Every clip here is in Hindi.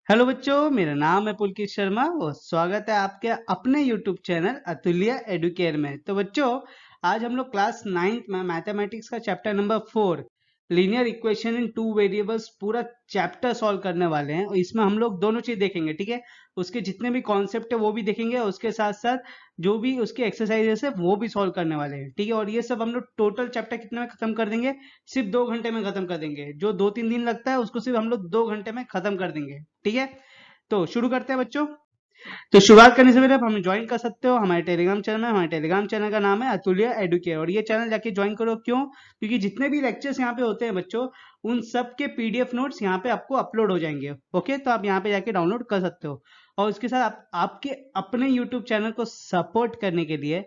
हेलो बच्चों, मेरा नाम है पुलकित शर्मा और स्वागत है आपके अपने यूट्यूब चैनल अतुल्य एडुकेयर में। तो बच्चों, आज हम लोग क्लास 9th में मैथमेटिक्स का chapter number 4 linear equation in two variables पूरा चैप्टर सॉल्व करने वाले हैं। और इसमें हम लोग दोनों चीज देखेंगे, ठीक है। उसके जितने भी कॉन्सेप्ट है वो भी देखेंगे और उसके साथ साथ जो भी उसके एक्सरसाइजेस है वो भी सॉल्व करने वाले हैं, ठीक है। और ये सब हम लोग टोटल चैप्टर कितने में खत्म कर देंगे? सिर्फ 2 घंटे में खत्म कर देंगे। जो 2-3 दिन लगता है उसको सिर्फ हम लोग 2 घंटे में खत्म कर देंगे, ठीक है। तो शुरू करते हैं बच्चों। तो शुरुआत करने से पहले आप हमें ज्वाइन कर सकते हो हमारे टेलीग्राम चैनल में। हमारे टेलीग्राम चैनल का नाम है अतुल्य एडुकेयर और ये चैनल जाके ज्वाइन करो। क्यों? क्योंकि जितने भी लेक्चर्स यहाँ पे होते हैं बच्चों, उन सब के पीडीएफ नोट्स यहाँ पे आपको अपलोड हो जाएंगे। ओके, तो आप यहाँ पे जाके डाउनलोड कर सकते हो। और उसके साथ आपके अपने यूट्यूब चैनल को सपोर्ट करने के लिए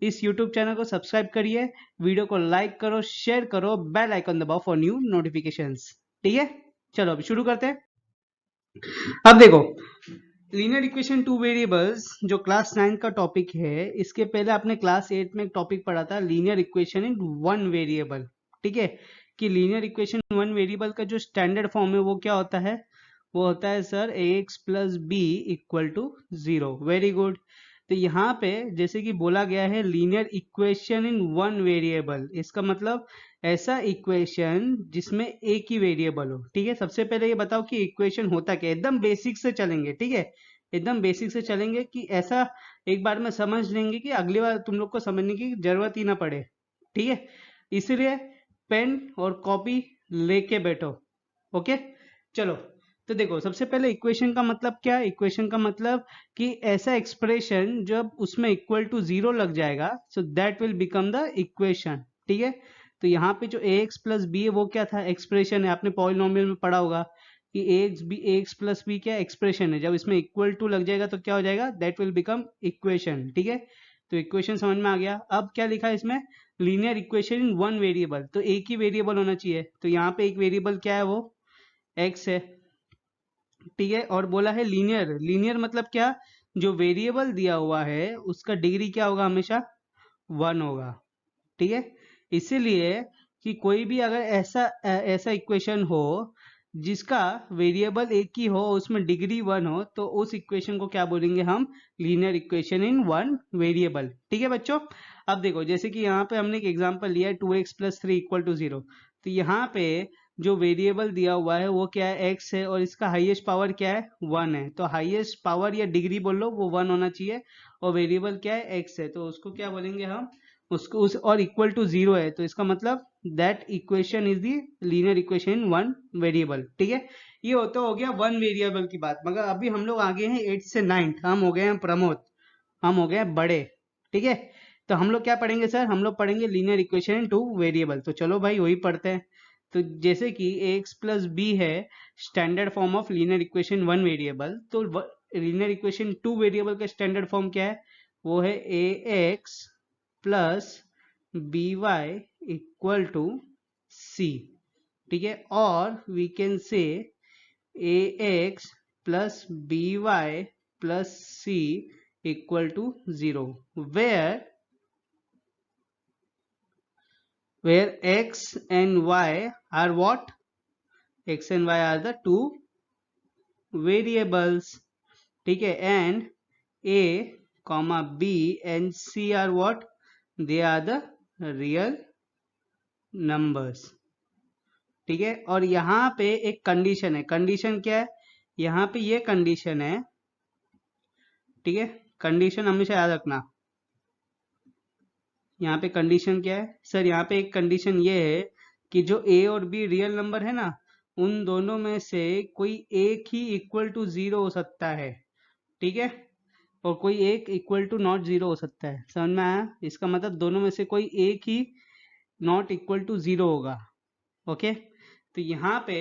इस यूट्यूब चैनल को सब्सक्राइब करिए, वीडियो को लाइक करो, शेयर करो, बेल आइकन दबाओ फॉर न्यू नोटिफिकेशंस, ठीक है। चलो अभी शुरू करते हैं। अब देखो, लीनियर इक्वेशन टू वेरिएबल्स जो क्लास 9 का टॉपिक है, इसके पहले आपने क्लास 8 में एक टॉपिक पढ़ा था linear equation in one variable, ठीक है। कि लीनियर इक्वेशन वन वेरिएबल का जो स्टैंडर्ड फॉर्म है वो क्या होता है? वो होता है sir ax plus b equal to 0। Very good. तो यहाँ पे जैसे कि बोला गया है linear equation in one variable, इसका मतलब ऐसा इक्वेशन जिसमें एक ही वेरिएबल हो, ठीक है। सबसे पहले ये बताओ कि इक्वेशन होता क्या है। एकदम बेसिक से चलेंगे, ठीक है। एकदम बेसिक से चलेंगे कि ऐसा एक बार में समझ लेंगे कि अगली बार तुम लोग को समझने की जरूरत ही ना पड़े, ठीक है। इसलिए पेन और कॉपी लेके बैठो। ओके, चलो। तो देखो, सबसे पहले इक्वेशन का मतलब क्या है? इक्वेशन का मतलब कि ऐसा एक्सप्रेशन जब उसमें इक्वल टू 0 लग जाएगा, सो that will become the equation, ठीक है। तो यहाँ पे जो ax प्लस बी है वो क्या था? एक्सप्रेशन है। आपने पॉलिनोमियल में पढ़ा होगा कि ax प्लस बी क्या एक्सप्रेशन है। जब इसमें इक्वल टू लग जाएगा तो क्या हो जाएगा? दैट विल बिकम इक्वेशन, ठीक है। तो इक्वेशन समझ में आ गया। अब क्या लिखा है इसमें? Linear equation in one variable, तो एक ही वेरिएबल होना चाहिए। तो यहाँ पे एक वेरिएबल क्या है? वो x है, ठीक है। और बोला है लीनियर। लीनियर मतलब क्या? जो वेरिएबल दिया हुआ है उसका डिग्री क्या होगा? हमेशा 1 होगा, ठीक है। इसीलिए कि कोई भी अगर ऐसा इक्वेशन हो जिसका वेरिएबल एक ही हो, उसमें डिग्री 1 हो, तो उस इक्वेशन को क्या बोलेंगे हम? Linear equation in one variable, ठीक है बच्चों। अब देखो, जैसे कि यहाँ पे हमने एक एग्जांपल लिया है 2x प्लस 3 इक्वल टू 0। तो यहाँ पे जो वेरिएबल दिया हुआ है वो क्या है? x है और इसका हाईएस्ट पावर क्या है? 1 है। तो हाईएस्ट पावर या डिग्री बोल लो, वो 1 होना चाहिए। और वेरिएबल क्या है? x है, तो उसको क्या बोलेंगे हम? उसको उस और इक्वल टू 0 है, तो इसका मतलब that equation is the linear equation in one variable, ठीक है। ये होता हो गया वन वेरिएबल की बात। मगर अभी हम लोग आगे हैं 8 से 9, हम हो गए हैं प्रमोद, हम हो गए हैं बड़े, ठीक है। तो हम लोग क्या पढ़ेंगे सर? हम लोग पढ़ेंगे linear equation in two variable. तो चलो भाई वही पढ़ते हैं। तो जैसे कि ax प्लस बी है standard form of linear equation one variable, तो लीनियर इक्वेशन टू वेरिएबल का स्टैंडर्ड फॉर्म क्या है? वो है ax plus B Y equal to C, ठीक है। और we can say ax plus B Y plus C equal to 0, where x and y are what? X and y are the two variables, ठीक है। and a comma b and c are what? They are the real numbers, ठीक है। और यहाँ पे एक कंडीशन है। कंडीशन क्या है? यहाँ पे ये कंडीशन है, ठीक है। कंडीशन हमेशा याद रखना। यहाँ पे कंडीशन क्या है सर? यहाँ पे एक कंडीशन ये है कि जो a और b रियल नंबर है ना, उन दोनों में से कोई एक ही इक्वल टू 0 हो सकता है, ठीक है। और कोई एक इक्वल टू नॉट 0 हो सकता है। समझ में आया? इसका मतलब दोनों में से कोई एक ही नॉट इक्वल टू 0 होगा। ओके, तो यहाँ पे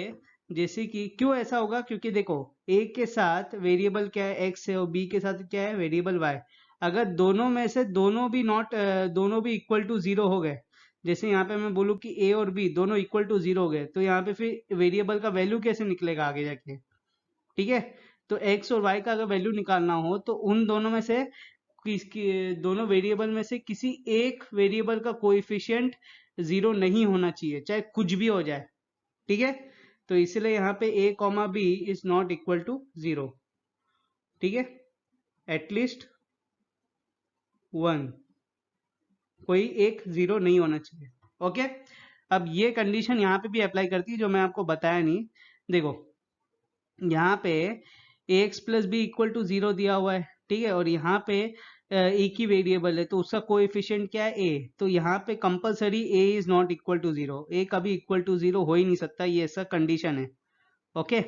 जैसे कि क्यों ऐसा होगा? क्योंकि देखो, a के साथ वेरिएबल क्या है? x है, और b के साथ क्या है? Variable y। अगर दोनों में से दोनों भी इक्वल टू 0 हो गए, जैसे यहाँ पे मैं बोलूँ कि a और b दोनों इक्वल टू 0 हो गए, तो यहाँ पे फिर वेरिएबल का वैल्यू कैसे निकलेगा आगे जाके? ठीक है। तो x और y का अगर वैल्यू निकालना हो तो उन दोनों में से दोनों वेरिएबल में से किसी एक वेरिएबल का कोएफिशिएंट 0 नहीं होना चाहिए, चाहे कुछ भी हो जाए, ठीक है। तो इसलिए यहाँ पे a comma b is not equal to 0, ठीक है, एटलीस्ट 1, कोई एक 0 नहीं होना चाहिए। ओके, अब ये कंडीशन यहाँ पे भी अप्लाई करती है जो मैं आपको बताया नहीं। देखो यहाँ पे ax plus b equal to 0 दिया हुआ है, ठीक है, और यहाँ पे एक ही वेरिएबल है तो उसका कोएफिशिएंट क्या है a, तो यहाँ पे compulsory a is not equal to 0, a कभी इक्वल टू 0 हो ही नहीं सकता, ये ऐसा कंडीशन है। ओके,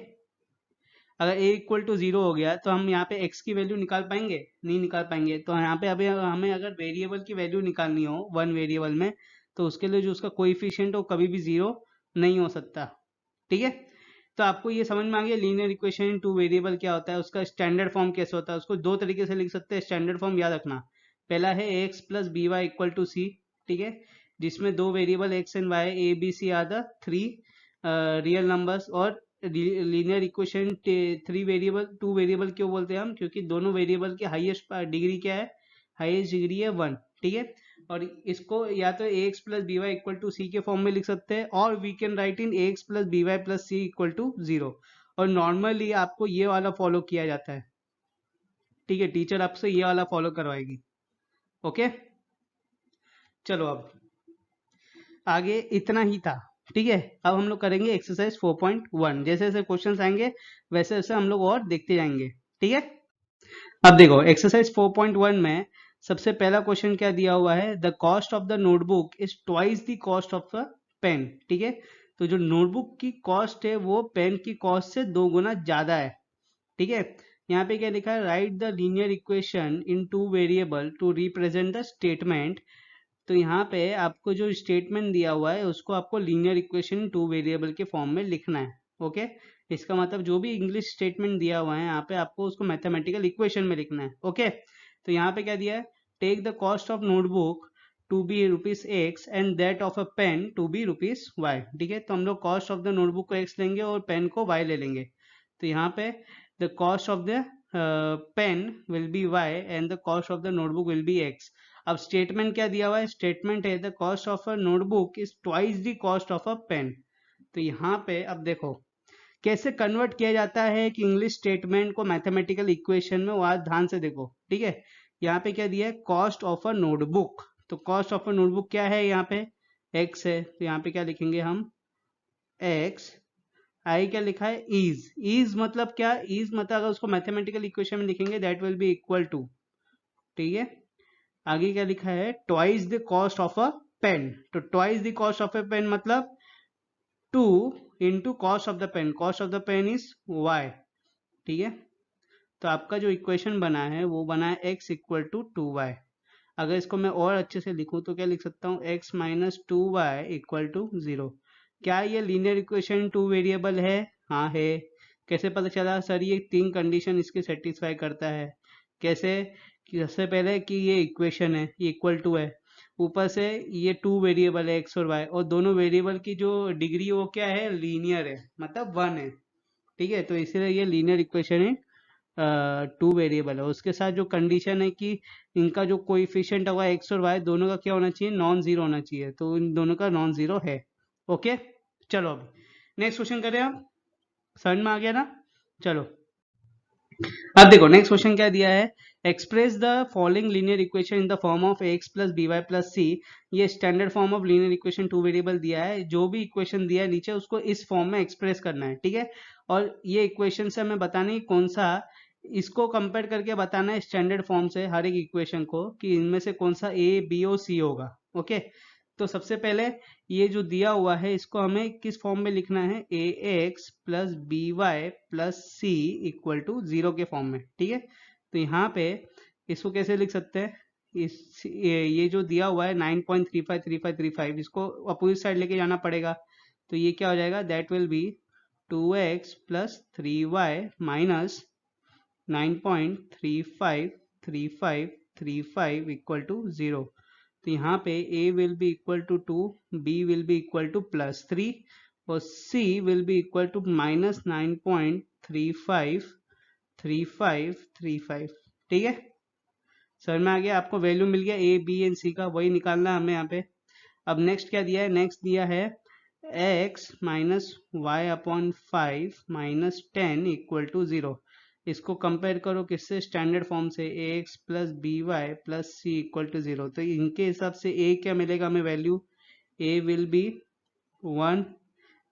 अगर a इक्वल टू 0 हो गया तो हम यहाँ पे x की वैल्यू निकाल पाएंगे, नहीं निकाल पाएंगे। तो यहाँ पे अभी हमें अगर वेरिएबल की वैल्यू निकालनी हो वन वेरिएबल में, तो उसके लिए जो उसका कोएफिशिएंट हो कभी भी 0 नहीं हो सकता, ठीक है। तो आपको ये समझ में आ गया linear equation in two variable क्या होता है, उसका स्टैंडर्ड फॉर्म कैसे होता है। उसको दो तरीके से लिख सकते हैं, स्टैंडर्ड फॉर्म याद रखना। पहला है X plus B Y equal to C, ठीक है, जिसमें दो variable X and Y A B C are the three real numbers. और linear equation three variable two variable क्यों बोलते हैं हम, क्योंकि दोनों वेरिएबल की हाईएस्ट डिग्री क्या है, हाईएस्ट डिग्री है 1, ठीक है। और इसको या तो ax plus B Y equal to C के फॉर्म में लिख सकते हैं, और we can write in ax plus B Y plus C equal to 0। और नॉर्मली आपको ये वाला फॉलो किया जाता है, ठीक है, टीचर आपसे ये वाला फॉलो करवाएगी। ओके, चलो अब आगे इतना ही था, ठीक है। अब हम लोग करेंगे एक्सरसाइज 4.1, जैसे जैसे क्वेश्चंस आएंगे वैसे वैसे हम लोग और देखते जाएंगे, ठीक है। अब देखो एक्सरसाइज 4.1 में सबसे पहला क्वेश्चन क्या दिया हुआ है, the cost of the notebook is twice the cost of the pen, ठीक है। तो जो नोटबुक की कॉस्ट है वो पेन की कॉस्ट से 2 गुना ज्यादा है, ठीक है। यहाँ पे क्या लिखा है, write the linear equation in two variable to represent the statement. तो यहाँ पे आपको जो स्टेटमेंट दिया हुआ है उसको आपको लीनियर इक्वेशन टू वेरिएबल के फॉर्म में लिखना है। ओके, इसका मतलब जो भी इंग्लिश स्टेटमेंट दिया हुआ है यहाँ पे आपको उसको मैथमेटिकल इक्वेशन में लिखना है। ओके, तो यहाँ पे क्या दिया है, take the cost of notebook to be rupees x and that of a pen to be rupees y, ठीक है। तो हम लोग कॉस्ट ऑफ द नोटबुक को एक्स लेंगे और पेन को वाई ले लेंगे। तो यहाँ पे the cost of the pen will be y and the cost of the notebook will be x. अब स्टेटमेंट क्या दिया हुआ है, स्टेटमेंट है the cost of a notebook is twice the cost of a pen. तो यहाँ पे अब देखो कैसे कन्वर्ट किया जाता है कि इंग्लिश स्टेटमेंट को मैथमेटिकल इक्वेशन में, वो आज ध्यान से देखो, ठीक है। यहाँ पे क्या दिया है, कॉस्ट ऑफ अ नोटबुक। तो कॉस्ट ऑफ अ नोटबुक क्या है, यहाँ पे एक्स है, तो यहाँ पे क्या लिखेंगे हम, एक्स। आई क्या लिखा है, इज मतलब क्या, इज मतलब अगर उसको मैथमेटिकल इक्वेशन में लिखेंगे that will be equal to, ठीक है। आगे क्या लिखा है, twice the cost of a pen. तो twice the cost of a pen मतलब 2 into cost of the pen, cost of the pen is y, ठीक है। तो आपका जो इक्वेशन बना है वो बना है x इक्वल टू 2y। अगर इसको मैं और अच्छे से लिखूं तो क्या लिख सकता हूँ, x minus 2y equal to 0। क्या ये लीनियर इक्वेशन टू वेरिएबल है, हाँ है। कैसे पता चला सर, ये 3 कंडीशन इसके सेटिस्फाई करता है। कैसे, कि सबसे पहले कि ये इक्वेशन है, ये इक्वल टू है, ऊपर से ये 2 वेरिएबल है एक्स और वाई, और दोनों वेरिएबल की जो डिग्री वो क्या है, लीनियर है, मतलब 1 है, ठीक है। तो इसीलिए ये लीनियर इक्वेशन है, 2 वेरिएबल है। उसके साथ जो कंडीशन है कि इनका जो कोइफिशिएंट होगा एक्स और वाई दोनों का क्या होना चाहिए, नॉन जीरो होना चाहिए, तो इन दोनों का नॉन जीरो है। ओके, चलो अभी नेक्स्ट क्वेश्चन करें आप, समझ में आ गया ना। चलो अब देखो नेक्स्ट क्वेश्चन क्या दिया है, express the following linear equation in the form of X plus B Y plus C. ये standard form of linear equation two variable दिया है, जो भी इक्वेशन दिया है नीचे उसको इस फॉर्म में एक्सप्रेस करना है, ठीक है। और ये इक्वेशन से हमें बताना है कौन सा, इसको कंपेयर करके बताना है स्टैंडर्ड फॉर्म से हर एक इक्वेशन को, कि इनमें से कौन सा ए बी और सी होगा। ओके, तो सबसे पहले ये जो दिया हुआ है इसको हमें किस फॉर्म में लिखना है, A X plus B Y plus C equal to 0 के फॉर्म में, ठीक है। तो यहाँ पे इसको कैसे लिख सकते हैं, ये जो दिया हुआ है 9.353535, इसको अपोजिट साइड लेके जाना पड़ेगा। तो ये क्या हो जाएगा, that will be 2x plus 3y minus 9.353535 equal to 0। तो यहाँ पे a will be equal to 2, b will be equal to plus 3 और c will be equal to minus 9.353535, ठीक है। समझ में आ गया, आपको वैल्यू मिल गया a b एंड c का, वही निकालना है हमें यहाँ पे। अब नेक्स्ट क्या दिया है, नेक्स्ट दिया है X minus Y upon 5 minus 10 equal to 0। इसको कंपेयर करो किससे, स्टैंडर्ड फॉर्म से, A X plus B Y plus C equal to 0। तो इनके हिसाब से ए क्या मिलेगा हमें value, A will be 1,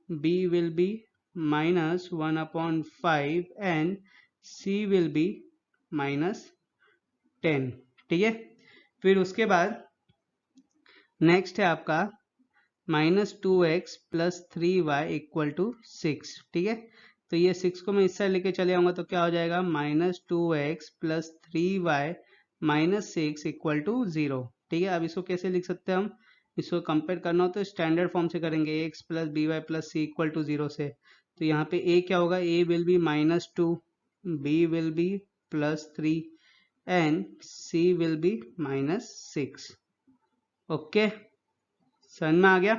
B will be minus 1 upon 5 and C will be minus 10। ठीक है, फिर उसके बाद नेक्स्ट है आपका minus 2x plus 3y equal to 6। ठीक है, तो ये 6 को मैं इस साइड लेके चले आऊंगा तो क्या हो जाएगा, minus 2x plus 3y minus 6 equal to 0। ठीक है, अब इसको कैसे लिख सकते हैं हम, इसको कंपेयर करना हो तो स्टैंडर्ड फॉर्म से करेंगे, x plus B Y plus C equal to 0 से। तो यहाँ पे a क्या होगा, a will be minus 2, b will be plus 3 and c will be minus 6। Okay, समझ में आ गया।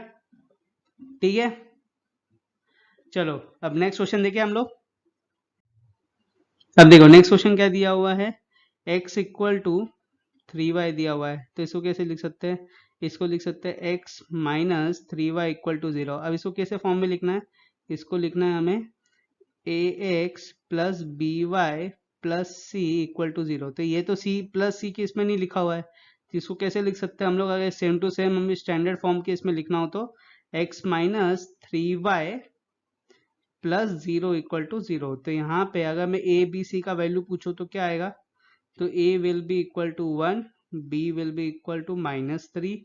ठीक है, चलो अब नेक्स्ट क्वेश्चन देखिए हम लोग। अब देखो नेक्स्ट क्वेश्चन क्या दिया हुआ है, x इक्वल टू 3y दिया हुआ है, तो इसको कैसे लिख सकते हैं, इसको लिख सकते हैं x minus 3y equal to 0। अब इसको कैसे फॉर्म में लिखना है, इसको लिखना है हमें ax plus B Y plus C equal to 0। तो ये तो c प्लस सी की इसमें नहीं लिखा हुआ है, तो इसको कैसे लिख सकते हैं हम लोग, अगर सेम टू सेम हमें स्टैंडर्ड फॉर्म के इसमें लिखना हो तो x minus 3y plus 0 equal to 0। तो यहाँ पे अगर मैं ए बी सी का वैल्यू पूछूं तो क्या आएगा, तो a will be equal to 1, b will be equal to minus 3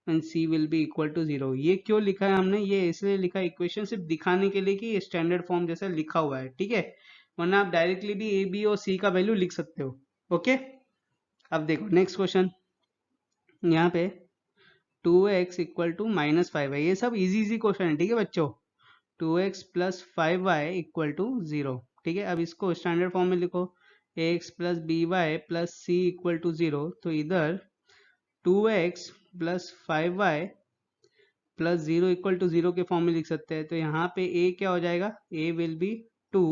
and c will be equal to 0। ये क्यों लिखा है हमने, ये इसलिए लिखा है इक्वेशन सिर्फ दिखाने के लिए कि ये स्टैंडर्ड फॉर्म जैसा लिखा हुआ है। ठीक है, वरना आप डायरेक्टली भी a b और c का वैल्यू लिख सकते हो। ओके, अब देखो नेक्स्ट क्वेश्चन, यहाँ पे 2x इक्वल टू माइनस 5 है, ये सब इजी इजी क्वेश्चन है। ठीक है बच्चों, 2x plus 5y equal to 0। ठीक है, अब इसको स्टैंडर्ड फॉर्म में लिखो, ax plus B Y plus C equal to 0। तो इधर 2x plus 5y plus 0 equal to 0 के फॉर्म में लिख सकते हैं। तो यहाँ पे a क्या हो जाएगा, a will be 2,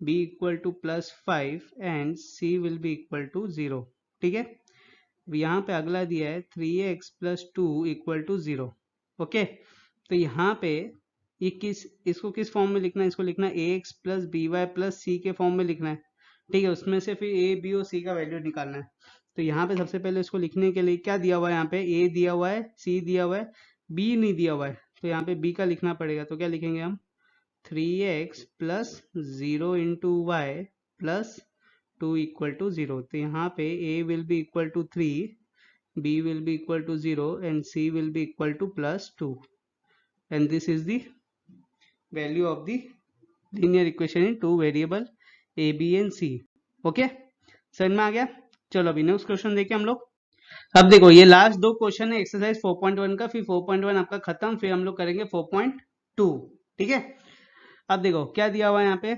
b equal to plus 5 and c will be equal to 0। ठीक है, यहाँ पे अगला दिया है 3x plus 2 equal to 0। Okay, तो यहाँ पे ये इसको किस फॉर्म में लिखना है, इसको लिखना है A X plus B Y plus C के फॉर्म में लिखना है। ठीक है, उसमें से फिर ए बी और सी का वैल्यू निकालना है। तो यहाँ पे सबसे पहले इसको लिखने के लिए क्या दिया हुआ है, यहाँ पे ए दिया हुआ है, सी दिया हुआ है, बी नहीं दिया हुआ है, तो यहाँ पे बी का लिखना पड़ेगा। तो क्या लिखेंगे हम, 3x plus 0 into y plus 2 equal to 0। तो यहाँ पे a will be equal to 3, b will be equal to 0 and c will be equal to plus 2, and this is the value of the linear equation in two variable a b and c। Okay, समझ में आ गया। चलो अभी नेक्स्ट क्वेश्चन देखिए हम लोग। अब देखो ये लास्ट दो क्वेश्चन है एक्सरसाइज 4.1 का, फिर 4.1 आपका खत्म, फिर हम लोग करेंगे 4.2। ठीक है, अब देखो क्या दिया हुआ है यहाँ पे,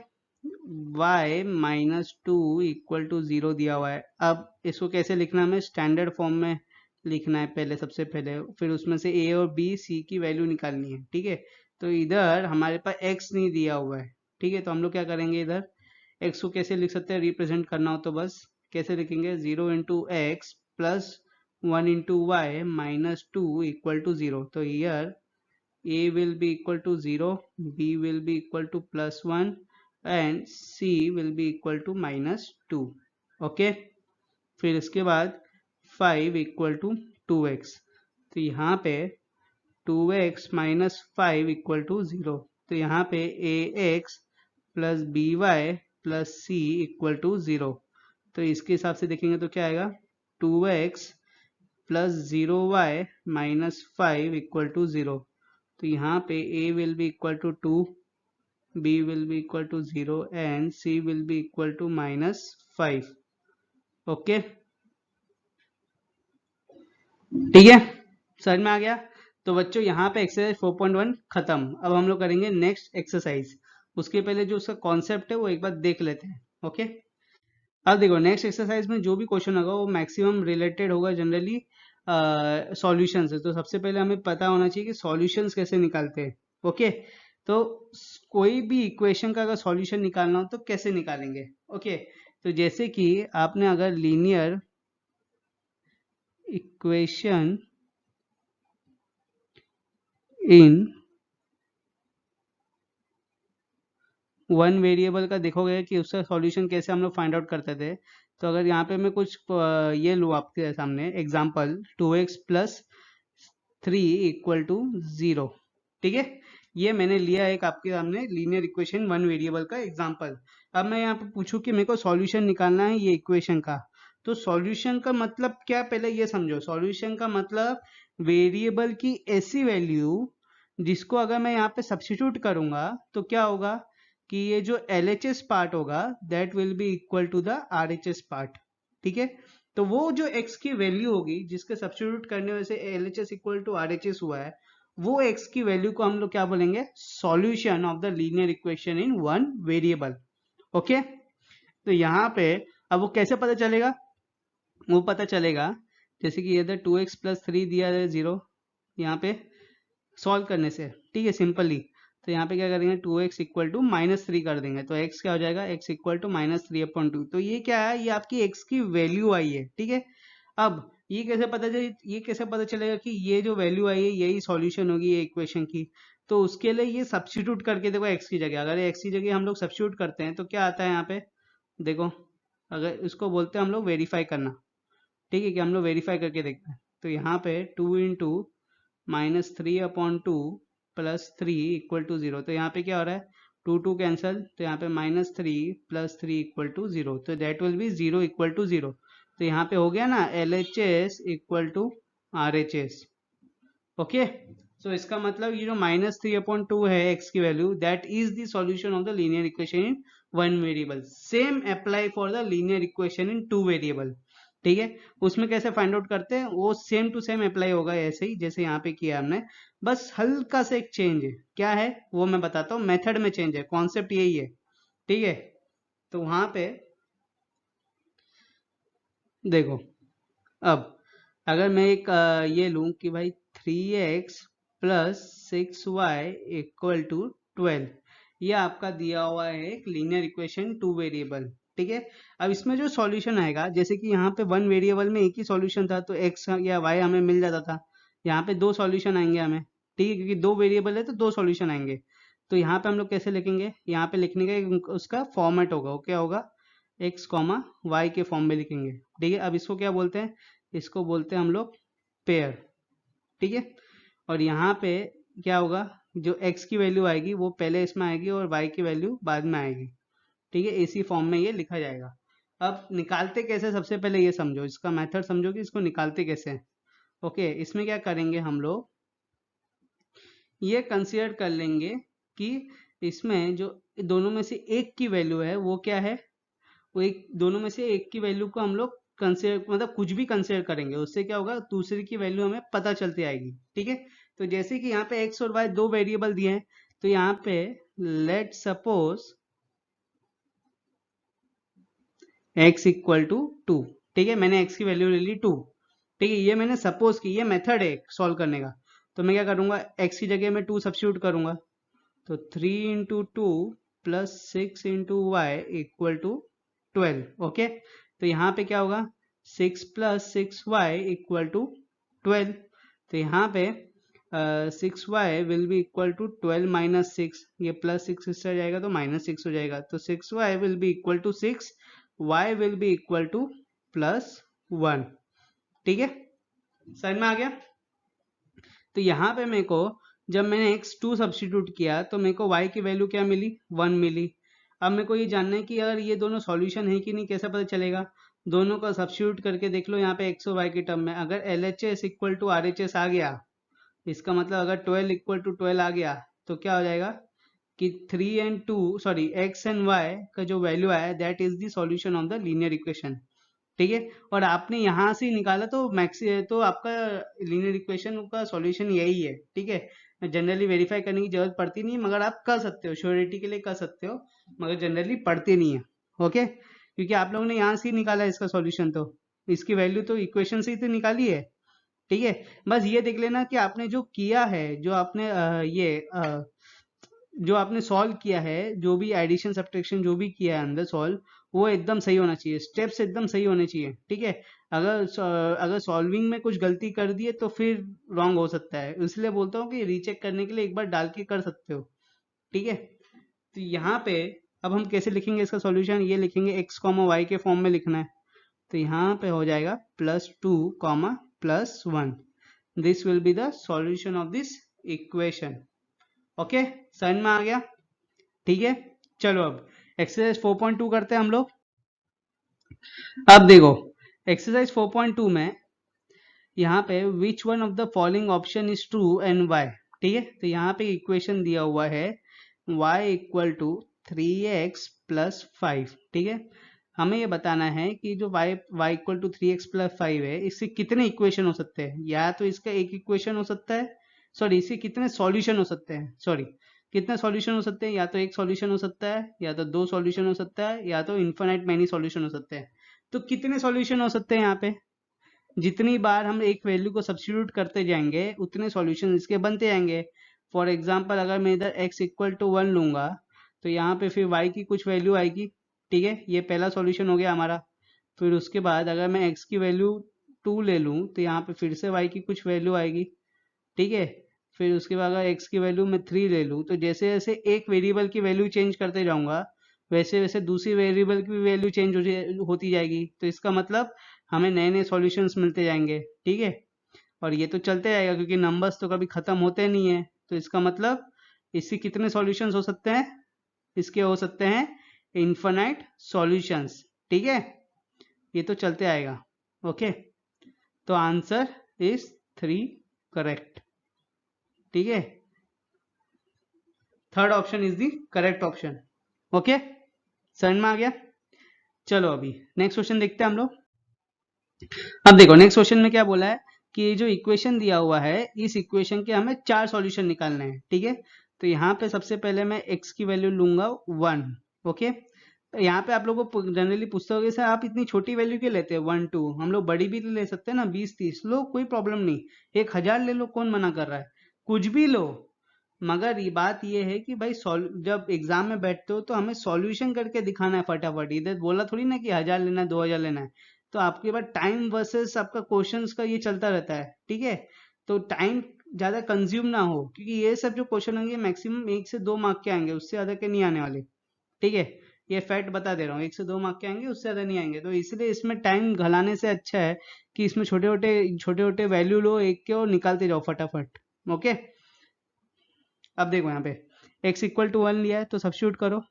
y माइनस 2 इक्वल टू 0 दिया हुआ है। अब इसको कैसे लिखना है, हमें स्टैंडर्ड फॉर्म में लिखना है पहले, सबसे पहले, फिर उसमें से a और b c की वैल्यू निकालनी है। ठीक है, तो इधर हमारे पास x नहीं दिया हुआ है। ठीक है, तो हम लोग क्या करेंगे, इधर x को कैसे लिख सकते हैं, रिप्रेजेंट करना हो तो बस कैसे लिखेंगे, 0 into x plus 1 into y minus 2 equal to 0। तो here a will be equal to 0, b will be equal to plus 1 and c will be equal to minus 2। Okay, फिर इसके बाद 5 इक्वल टू 2x। तो यहाँ पे 2x माइनस 5 इक्वल टू 0। तो यहाँ पे ax plus B Y plus C equal to 0। तो इसके हिसाब से देखेंगे तो क्या आएगा, 2x plus 0y minus 5 equal to 0। तो यहाँ पे a will be equal to 2, b will be equal to 0 and c will be equal to minus 5। Okay, ठीक है, समझ में आ गया। तो बच्चों यहाँ पे एक्सरसाइज 4.1 खत्म। अब हम लोग करेंगे नेक्स्ट एक्सरसाइज, उसके पहले जो उसका कॉन्सेप्ट है वो एक बार देख लेते हैं। ओके, अब देखो नेक्स्ट एक्सरसाइज में जो भी क्वेश्चन होगा वो मैक्सिमम रिलेटेड होगा जनरली सॉल्यूशन से। तो सबसे पहले हमें पता होना चाहिए कि सॉल्यूशंस कैसे निकालते हैं। ओके, तो कोई भी इक्वेशन का अगर सॉल्यूशन निकालना हो तो कैसे निकालेंगे। ओके, तो जैसे कि आपने अगर linear equation in one variable का देखोगे कि उसका सॉल्यूशन कैसे हम लोग फाइंड आउट करते थे। तो अगर यहाँ पे मैं कुछ ये लूँ आपके सामने example 2x plus 3 equal to 0, ठीक है। ये मैंने लिया एक आपके सामने लीनियर इक्वेशन वन वेरिएबल का एग्जांपल। अब मैं यहाँ पे पूछूं कि मेरे को सॉल्यूशन निकालना है ये इक्वेशन का, तो सॉल्यूशन का मतलब क्या, पहले ये समझो। सॉल्यूशन का मतलब वेरिएबल की ऐसी वैल्यू जिसको अगर मैं यहाँ पे सब्स्टिट्यूट करूंगा तो क्या होगा कि ये जो LHS पार्ट होगा that will be equal to the RHS part, ठीक है। तो वो जो x की वैल्यू होगी जिसके सब्स्टिट्यूट करने वजह से LHS इक्वल टू RHS हुआ है, वो x की वैल्यू को हम लोग क्या बोलेंगे, solution of the linear equation in one variable. Okay, तो यहाँ पे अब वो कैसे पता चलेगा, वो पता चलेगा जैसे कि इधर 2x प्लस 3 दिया है 0, यहाँ पे सॉल्व करने से, ठीक है, सिंपली। तो यहाँ पे क्या करेंगे 2x इक्वल टू -3 कर देंगे, तो x क्या हो जाएगा, x इक्वल टू -3/2। तो ये क्या है, ये आपकी x की वैल्यू आई है, ठीक है। अब ये कैसे पता चलेगा कि ये जो वैल्यू आई है यही सॉल्यूशन होगी ये इक्वेशन की। तो उसके लिए ये सब्स्टिट्यूट करके देखो x की जगह, अगर x की जगह हम लोग सब्स्टिट्यूट करते हैं तो क्या आता है यहाँ पे देखो। अगर इसको बोलते हैं हम लोग वेरीफाई करना, ठीक है, कि हम लोग वेरीफाई करके देखते हैं। तो यहाँ पे 2 इंटू -3/2 प्लस 3 इक्वल टू 0, तो यहाँ पे क्या हो रहा है 2 2 कैंसल, तो यहाँ पे -3 प्लस 3 इक्वल टू 0, तो that will be 0 equal to 0। तो यहाँ पे हो गया ना LHS equal to RHS। Okay, so इसका मतलब ये जो -3/2 है x की value that is the solution of the linear equation in one variable. Same apply for the linear equation in two variable, ठीक है। उसमें कैसे फाइंड आउट करते हैं, वो सेम टू सेम अप्लाई होगा ऐसे ही जैसे यहाँ पे किया हमने, बस हल्का सा एक चेंज है। क्या है वो मैं बताता हूँ, मेथड में चेंज है, कॉन्सेप्ट यही है, ठीक है। तो वहां पे देखो, अब अगर मैं एक ये लूं कि भाई 3x plus 6y equal to 12, ये आपका दिया हुआ है एक लीनियर इक्वेशन टू वेरिएबल, ठीक है। अब इसमें जो सॉल्यूशन आएगा, जैसे कि यहाँ पे वन वेरिएबल में एक ही सॉल्यूशन था तो x या y हमें मिल जाता था, यहाँ पे दो सॉल्यूशन आएंगे हमें, ठीक है, क्योंकि दो वेरिएबल है तो दो सॉल्यूशन आएंगे। तो यहाँ पे हम लोग कैसे लिखेंगे, यहाँ पे लिखने का उसका फॉर्मेट होगा, वो क्या होगा, x कॉमा वाई के फॉर्म में लिखेंगे, ठीक है। अब इसको क्या बोलते हैं, इसको बोलते हैं हम लोग पेयर, ठीक है। और यहाँ पे क्या होगा, जो x की वैल्यू आएगी वो पहले इसमें आएगी और y की वैल्यू बाद में आएगी, ठीक है। इसी फॉर्म में ये लिखा जाएगा। अब निकालते कैसे, सबसे पहले ये समझो, इसका मेथड समझो कि इसको निकालते कैसे हैं। ओके, इसमें क्या करेंगे हम लोग, ये कंसीडर कर लेंगे कि इसमें जो दोनों में से एक की वैल्यू है वो क्या है, वो एक, दोनों में से एक की वैल्यू को हम लोग कंसिडर, मतलब कुछ भी कंसिडर करेंगे, उससे क्या होगा दूसरे की वैल्यू हमें पता चलती आएगी, ठीक है। तो जैसे कि यहाँ पे x और y दो वेरिएबल दिए हैं, तो यहाँ पे let suppose x equal to 2, ठीक है, मैंने x की वैल्यू ले ली 2, ठीक है, ये मैंने सपोज की, ये मेथड है सॉल्व करने का। तो मैं क्या करूंगा, x की जगह में 2 सब्स्टिट्यूट करूंगा, तो 3 into 2 plus 6 into y equal to 12। Okay, तो यहाँ पे क्या होगा 6 प्लस 6y इक्वल टू 12। तो यहाँ पे 6y will be equal to 12 minus 6, ये प्लस 6 इससे जाएगा तो -6 हो जाएगा, तो 6y will be equal to 6, y will be equal to +1, ठीक है, समझ में आ गया। तो यहाँ पे मेरे को जब मैंने x2 सब्स्टिट्यूट किया तो मेरे को y की वैल्यू क्या मिली, 1 मिली। अब मेरे को ये जानना है कि अगर ये दोनों सॉल्यूशन है कि नहीं, कैसे पता चलेगा, दोनों का सब्स्टिट्यूट करके देख लो यहाँ पे x और y के टर्म में। अगर LHS इक्वल टू RHS आ गया, इसका मतलब अगर 12 इक्वल टू 12 आ गया तो क्या हो जाएगा कि 3 and 2 sorry x and y का जो वैल्यू आया that is the solution of the linear equation, ठीक है। और आपने यहाँ से निकाला तो तो आपका लीनियर इक्वेशन का सॉल्यूशन यही है, ठीक है। जनरली वेरीफाई करने की जरूरत पड़ती नहीं, मगर आप कर सकते हो, श्योरिटी के लिए कर सकते हो, मगर जनरली पड़ती नहीं है। ओके, क्योंकि आप लोगों ने यहाँ से ही निकाला इसका सॉल्यूशन, तो इसकी वैल्यू तो इक्वेशन से ही तो निकाली है, ठीक है। बस ये देख लेना कि आपने जो किया है, जो आपने जो आपने सॉल्व किया है, जो भी एडिशन सब्ट्रैक्शन जो भी किया है अंदर सॉल्व, वो एकदम सही होना चाहिए, स्टेप्स एकदम सही होने चाहिए, ठीक है। अगर सॉल्विंग में कुछ गलती कर दिए तो फिर रॉन्ग हो सकता है, इसलिए बोलता हूँ कि रीचेक करने के लिए एक बार डाल के कर सकते हो, ठीक है। तो यहाँ पे अब हम कैसे लिखेंगे इसका सॉल्यूशन, ये लिखेंगे x कॉमा वाई के फॉर्म में लिखना है, तो यहाँ पे हो जाएगा +2 comma +1, this will be the solution of this equation. Okay, समझ में आ गया? ठीक है, चलो अब एक्सरसाइज 4.2 करते हैं हम लोग। अब देखो एक्सरसाइज 4.2 में यहाँ पे which one of the following option is true and y. ठीक है, तो यहाँ पे इक्वेशन दिया हुआ है y equal to 3x plus 5। ठीक है, हमें ये बताना है कि जो y equal to 3x plus 5 है, इससे कितने इक्वेशन हो सकते हैं। या तो इसका एक इक्वेशन हो सकता है, सॉरी इसके कितने सॉल्यूशन हो सकते हैं, सॉरी कितने सॉल्यूशन हो सकते हैं, या तो एक सॉल्यूशन हो सकता है, या तो दो सॉल्यूशन हो सकता है, या तो इन्फिनिट मैनी सॉल्यूशन हो सकते हैं। तो कितने सॉल्यूशन हो सकते हैं यहाँ पे, जितनी बार हम एक वैल्यू को सब्स्टिट्यूट करते जाएंगे उतने सॉल्यूशन इसके बनते जाएंगे। फॉर एग्जांपल अगर मैं इधर x इक्वल टू 1 लूंगा तो यहाँ पे फिर y की कुछ वैल्यू आएगी। ठीक है, ये पहला सॉल्यूशन हो गया हमारा। फिर उसके बाद अगर मैं x की वैल्यू 2 ले लूँ तो यहाँ पे फिर से y की कुछ वैल्यू आएगी। ठीक है, फिर उसके बाद अगर x की वैल्यू मैं 3 ले लूँ तो जैसे जैसे एक वेरिएबल की वैल्यू चेंज करते जाऊंगा वैसे वैसे दूसरी वेरिएबल की वैल्यू चेंज होती जाएगी। तो इसका मतलब हमें नए नए सॉल्यूशंस मिलते जाएंगे। ठीक है, और ये तो चलते जाएगा क्योंकि नंबर्स तो कभी खत्म होते नहीं है। तो इसका मतलब इसके कितने सॉल्यूशंस हो सकते हैं, इसके हो सकते हैं इनफिनाइट सॉल्यूशंस। ठीक है, ये तो चलते आएगा। ओके, तो आंसर इज 3 करेक्ट। ठीक है, third option is the correct option. Okay, समझ में आ गया? चलो अभी नेक्स्ट क्वेश्चन देखते हैं हम लोग। अब देखो नेक्स्ट क्वेश्चन में क्या बोला है कि जो इक्वेशन दिया हुआ है इस इक्वेशन के हमें 4 सॉल्यूशन निकालने हैं। ठीक है, तो यहाँ पे सबसे पहले मैं x की वैल्यू लूंगा 1। ओके, तो यहाँ पे आप लोगों को जनरली पूछते होगे सर आप इतनी छोटी वैल्यू क्यों लेते हैं 1 2, हम लोग बड़ी भी ले सकते हैं ना, 20 30 लो, कोई प्रॉब्लम नहीं, 1000 ले लो, कौन मना कर रहा है, कुछ भी लो। मगर ये बात ये है कि भाई जब एग्जाम में बैठते हो तो हमें सॉल्यूशन करके दिखाना है फटाफट, इधर बोला थोड़ी ना कि 1000 लेना है 2000 लेना है। तो आपके पास टाइम वर्सेस आपका क्वेश्चंस का ये चलता रहता है। ठीक है, तो टाइम ज्यादा कंज्यूम ना हो क्योंकि ये सब जो क्वेश्चन होंगे मैक्सिमम 1 से 2 मार्क के आएंगे, उससे ज्यादा के नहीं आने वाले। ठीक है, ये फैक्ट बता दे रहा हूँ, 1 से 2 मार्क के आएंगे, उससे ज्यादा नहीं आएंगे। तो इसलिए इसमें टाइम घलाने से अच्छा है कि इसमें छोटे छोटे वैल्यू लो एक के और निकालते जाओ फटाफट। ओके, अब देखो यहाँ पे x इक्वल टू 1 लिया है तो सब्स्टिट्यूट करो,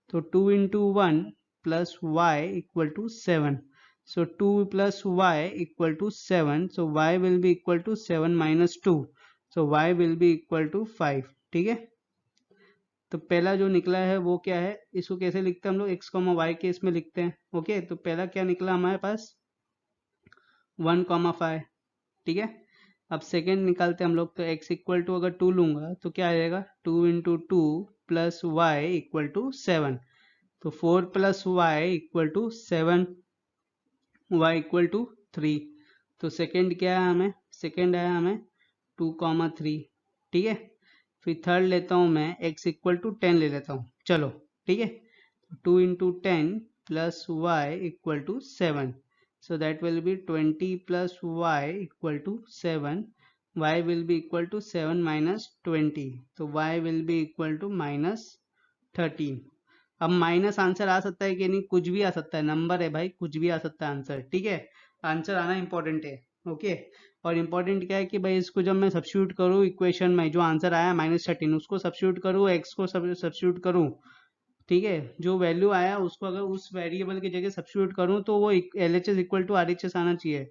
तो 2 into 1 plus Y equal to 7। So 2 plus Y equal to 7, so y will be equal to 7 minus 2, so y will be equal to 5। ठीक है, तो पहला जो निकला है वो क्या है, इसको कैसे लिखते हैं हम लोग, x कॉमा वाई के इसमें लिखते हैं। ओके, तो पहला क्या निकला हमारे पास 1,5। ठीक है, अब सेकेंड निकालते हैं हम लोग, तो x इक्वल टू अगर 2 लूंगा तो क्या आ जाएगा 2 into 2 plus Y equal to 7, तो 4 plus Y equal to 7, y equal to 3। तो सेकेंड क्या है हमें, सेकेंड है हमें 2,3। ठीक है, फिर थर्ड लेता हूँ मैं x इक्वल टू 10 ले लेता हूँ। चलो ठीक है, 2 into 10 plus Y equal to 7, so that will be 20 plus y equal to 7, y will be equal to 7 minus 20, तो y will be equal to minus 13। अब माइनस आंसर आ सकता है कि नहीं, कुछ भी आ सकता है, नंबर है भाई, कुछ भी आ सकता है आंसर। ठीक है, आंसर आना इंपॉर्टेंट है। ओके, और इम्पोर्टेंट क्या है कि भाई इसको जब मैं सब्स्टिट्यूट करूँ इक्वेशन में, जो आंसर आया -13 उसको सब्स्टिट्यूट करूँ, x को सब्स्टिट्यूट करूँ। ठीक है, जो वैल्यू आया उसको अगर उस वेरिएबल की जगह सब्स्टिट्यूट करूं तो वो LHS इक्वल टू RHS आना चाहिए,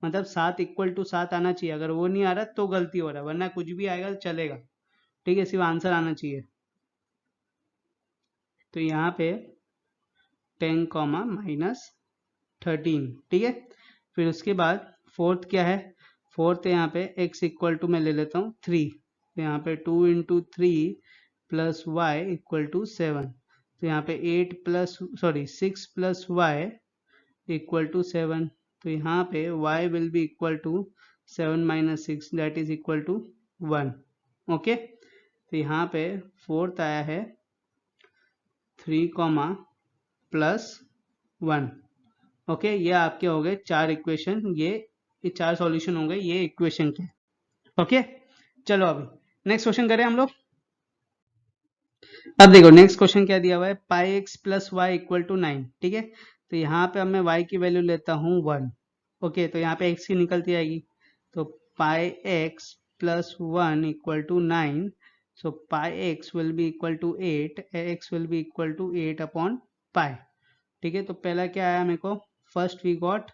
मतलब 7 इक्वल टू 7 आना चाहिए। अगर वो नहीं आ रहा तो गलती हो रहा है, वरना कुछ भी आएगा तो चलेगा। ठीक है, सिर्फ आंसर आना चाहिए। तो यहाँ पे 10 कॉमा -13। ठीक है, फिर उसके बाद फोर्थ क्या है, फोर्थ यहाँ पे x इक्वल टू मैं ले लेता हूँ 3, तो यहाँ पे 2 into 3 plus Y equal to 7, तो यहाँ पे 6 प्लस वाई इक्वल टू 7, तो यहाँ पे y will be equal to 7 minus 6 that is equal to 1। Okay, तो यहाँ पे फोर्थ आया है 3 कॉमा प्लस 1। ओके, ये आपके हो गए 4 इक्वेशन, ये 4 सॉल्यूशन हो गए ये इक्वेशन के। ओके, चलो अभी नेक्स्ट क्वेश्चन करें हम लोग। अब देखो नेक्स्ट क्वेश्चन क्या दिया हुआ है, pi X plus Y equal to 9, ठीक है। तो यहाँ पे अब मैं y की वैल्यू लेता हूँ 1, ओके। तो यहाँ पे x की निकलती आएगी, तो pi X plus 1 equal to 9, so pi X will be equal to 8, x will be equal to 8 upon pi, ठीक है। तो पहला क्या आया मेरे को, first we got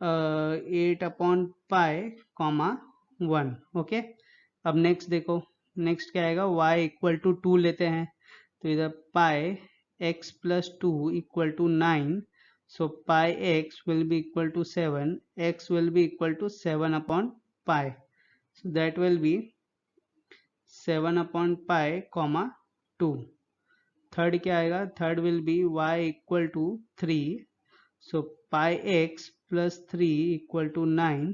8 upon pi comma 1, okay. अब नेक्स्ट देखो, नेक्स्ट क्या आएगा, y इक्वल टू 2 लेते हैं, तो इधर pi x plus 2 equal to 9, so pi x will be equal to 7, x will be equal to 7 upon pi, so that will be 7 upon pi comma 2. Third क्या आएगा, third will be y equal to 3, so pi x plus 3 equal to 9,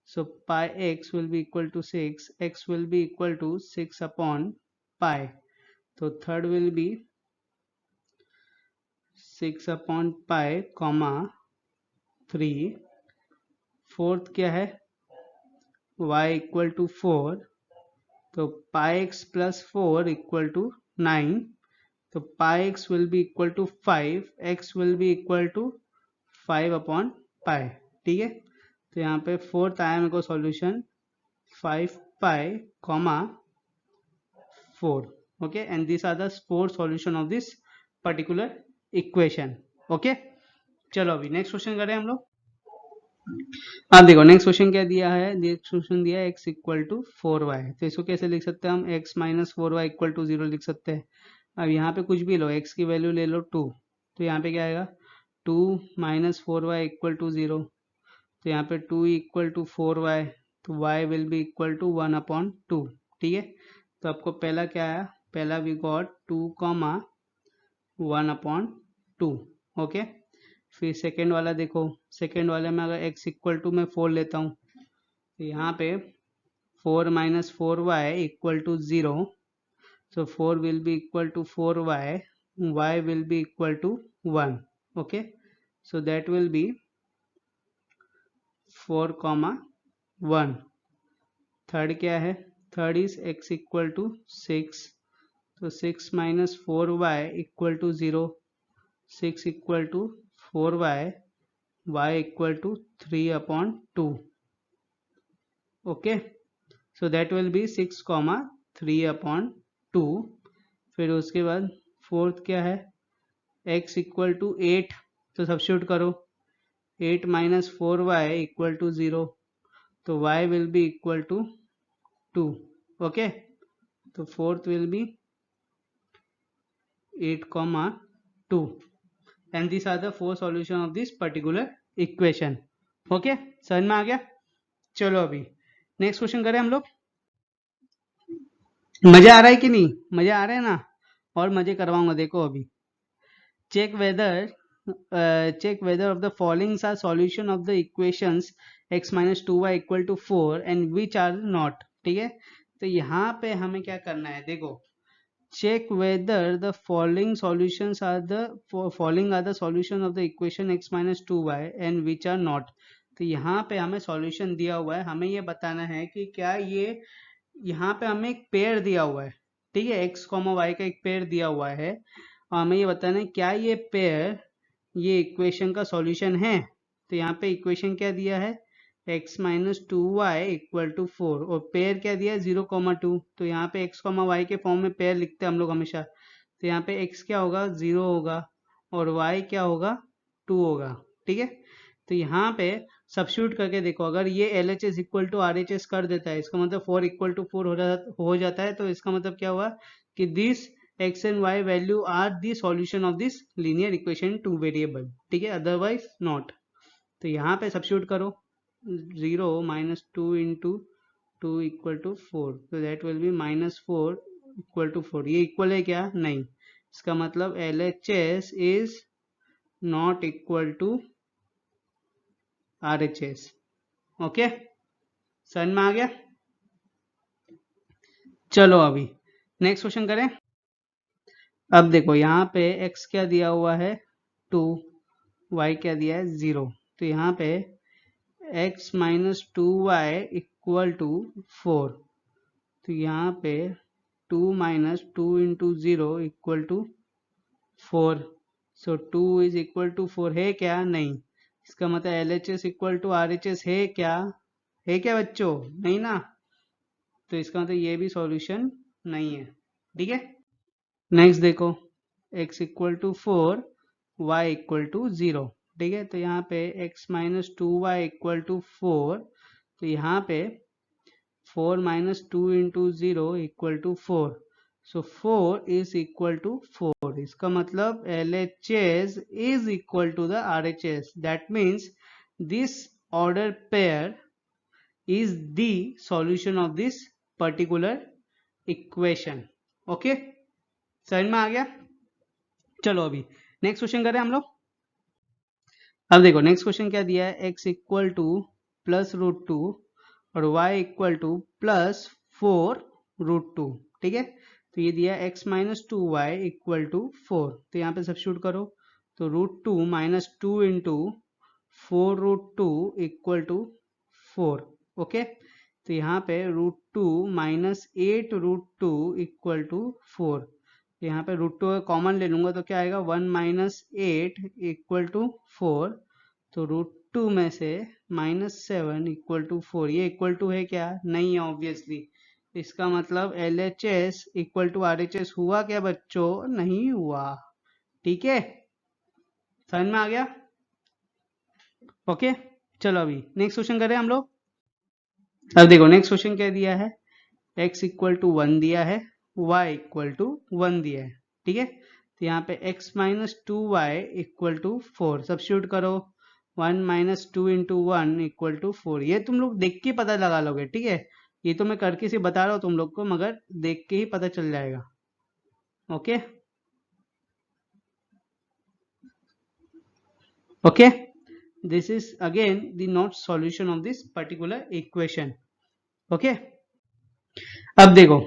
so pi x will be equal to 6, x will be equal to 6 upon pi, तो third will be 6 upon pi comma 3, fourth क्या है, y इक्वल टू 4, तो pi X plus 4 equal to 9, तो pi X will be equal to 5, X will be equal to 5 upon pi, ठीक है। तो यहाँ पे फोर्थ आया मेरे को solution 5 pi comma 4, okay. And this are the four solution of this particular equation, okay. चलो अभी नेक्स्ट क्वेश्चन करें हम लोग। अब देखो नेक्स्ट क्वेश्चन क्या दिया है, नेक्स्ट क्वेश्चन दिया है x इक्वल टू 4y, तो इसको कैसे लिख सकते हैं हम, x minus 4y equal to 0 लिख सकते हैं। अब यहाँ पे कुछ भी लो, x की वैल्यू ले लो 2, तो यहाँ पे क्या आएगा, 2 माइनस 4y इक्वल टू 0, तो यहाँ पे 2 इक्वल टू 4y, तो y will be equal to 1 upon 2, ठीक है। तो आपको पहला क्या आया, पहला we got 2 comma 1 upon 2, okay. फिर सेकेंड वाला देखो, सेकेंड वाले में अगर x इक्वल टू मैं 4 लेता हूँ, तो यहाँ पे 4 minus 4y equal to 0, so 4 will be equal to 4y, y will be equal to 1, okay. So that will be 4 comma 1. थर्ड क्या है, थर्ड इज x इक्वल टू 6, तो 6 minus 4y equal to 0, 6 equal to 4y, y equal to 3 upon 2, okay. So that will be 6 comma 3 upon 2। फिर उसके बाद फोर्थ क्या है, x इक्वल टू 8, तो सब्स्टिट्यूट करो, 8 माइनस 4y इक्वल टू 0, तो y will be equal to 2, okay. तो fourth will be 8 comma 2, and this are the four solution of this particular equation, okay. समझ में आ गया। चलो अभी नेक्स्ट क्वेश्चन करें हम लोग। मजा आ रहा है कि नहीं, मजा आ रहा है ना, और मजे करवाऊंगा, देखो अभी। check whether of the following are solution of the equations x minus 2y equal to 4 and which are not, ठीक है। तो यहाँ पे हमें क्या करना है, देखो, check whether the following solutions are the following are the solution of the equation x minus 2y and which are not। तो यहाँ पे हमें सॉल्यूशन दिया हुआ है, हमें ये बताना है कि क्या ये, यहाँ पे हमें एक पेयर दिया हुआ है, ठीक है, x कॉमा वाई का एक पेयर दिया हुआ है, और हमें ये बताना है क्या ये पेयर ये इक्वेशन का सॉल्यूशन है। तो यहाँ पे इक्वेशन क्या दिया है, x minus 2y equal to 4, और पेयर क्या दिया है 0,2, तो यहाँ पे x, y के फॉर्म में पेयर लिखते हैं हम लोग हमेशा। तो यहाँ पे x क्या होगा, 0 होगा, और y क्या होगा, 2 होगा, ठीक है। तो यहाँ पे सब्स्टिट्यूट करके देखो, अगर ये LHS इक्वल टू RHS कर देता है, इसका मतलब 4 इक्वल टू 4 हो जाता है, तो इसका मतलब क्या हुआ कि this x and y value are the solution of this linear equation two variable, ठीक है, अदरवाइज नॉट। तो यहाँ पे सब्स्टिट्यूट करो, 0 माइनस 2 इंटू 2 इक्वल टू 4, तो that will be minus 4 equal to 4, ये इक्वल है क्या, नहीं, इसका मतलब LHS is not equal to RHS, okay. समझ में आ गया। चलो अभी नेक्स्ट क्वेश्चन करें। अब देखो यहाँ पे x क्या दिया हुआ है 2, y क्या दिया है 0, तो यहाँ पे x minus 2y equal to 4, तो यहाँ पे 2 minus 2 into 0 equal to 4. So 2 is equal to 4 है क्या? नहीं. इसका मतलब LHS इक्वल टू RHS है क्या? है क्या बच्चों? नहीं ना. तो इसका मतलब ये भी सॉल्यूशन नहीं है. ठीक है. नेक्स्ट देखो, x equal to 4, y equal to 0. ठीक है. तो यहाँ पे x minus 2y equal to 4. तो यहाँ पे 4 minus 2 into 0 equal to 4. So 4 is equal to 4. इसका मतलब LHS is equal to the RHS. That means this order pair is the solution of this particular equation. Okay? समझ में आ गया? चलो अभी नेक्स्ट क्वेश्चन करें हम लोग. अब देखो नेक्स्ट क्वेश्चन क्या दिया है. x equal to plus root two और y इक्वल टू प्लस 4√2. ठीक है. तो ये दिया x minus 2y equal to 4. तो यहाँ पे सब्स्टिट्यूट करो. तो √2 minus 2 into 4√2 equal to 4. Okay. तो यहाँ पे √2 माइनस 8√2 इक्वल टू 4. यहाँ पे √2 कॉमन ले लूंगा तो क्या आएगा? 1 माइनस 8 इक्वल टू 4. तो √2 में से -7 इक्वल टू 4. ये इक्वल टू है क्या? नहीं है ऑब्वियसली. इसका मतलब LHS इक्वल टू RHS हुआ क्या बच्चों? नहीं हुआ. ठीक है. समझ में आ गया? ओके. चलो अभी नेक्स्ट क्वेश्चन करें हम लोग. अब देखो नेक्स्ट क्वेश्चन क्या दिया है. x इक्वल टू 1 दिया है, y इक्वल टू 1 दिया है. ठीक है. तो यहाँ पे x minus 2y equal to 4 substitute करो. 1 माइनस 2 इंटू 1 इक्वल टू 4. ये तुम लोग देख के पता लगा लोगे. ठीक है. ये तो मैं करके से बता रहा हूँ तुम लोग को, मगर देख के ही पता चल जाएगा. Okay. Okay. This is again the not solution of this particular equation. Okay. अब देखो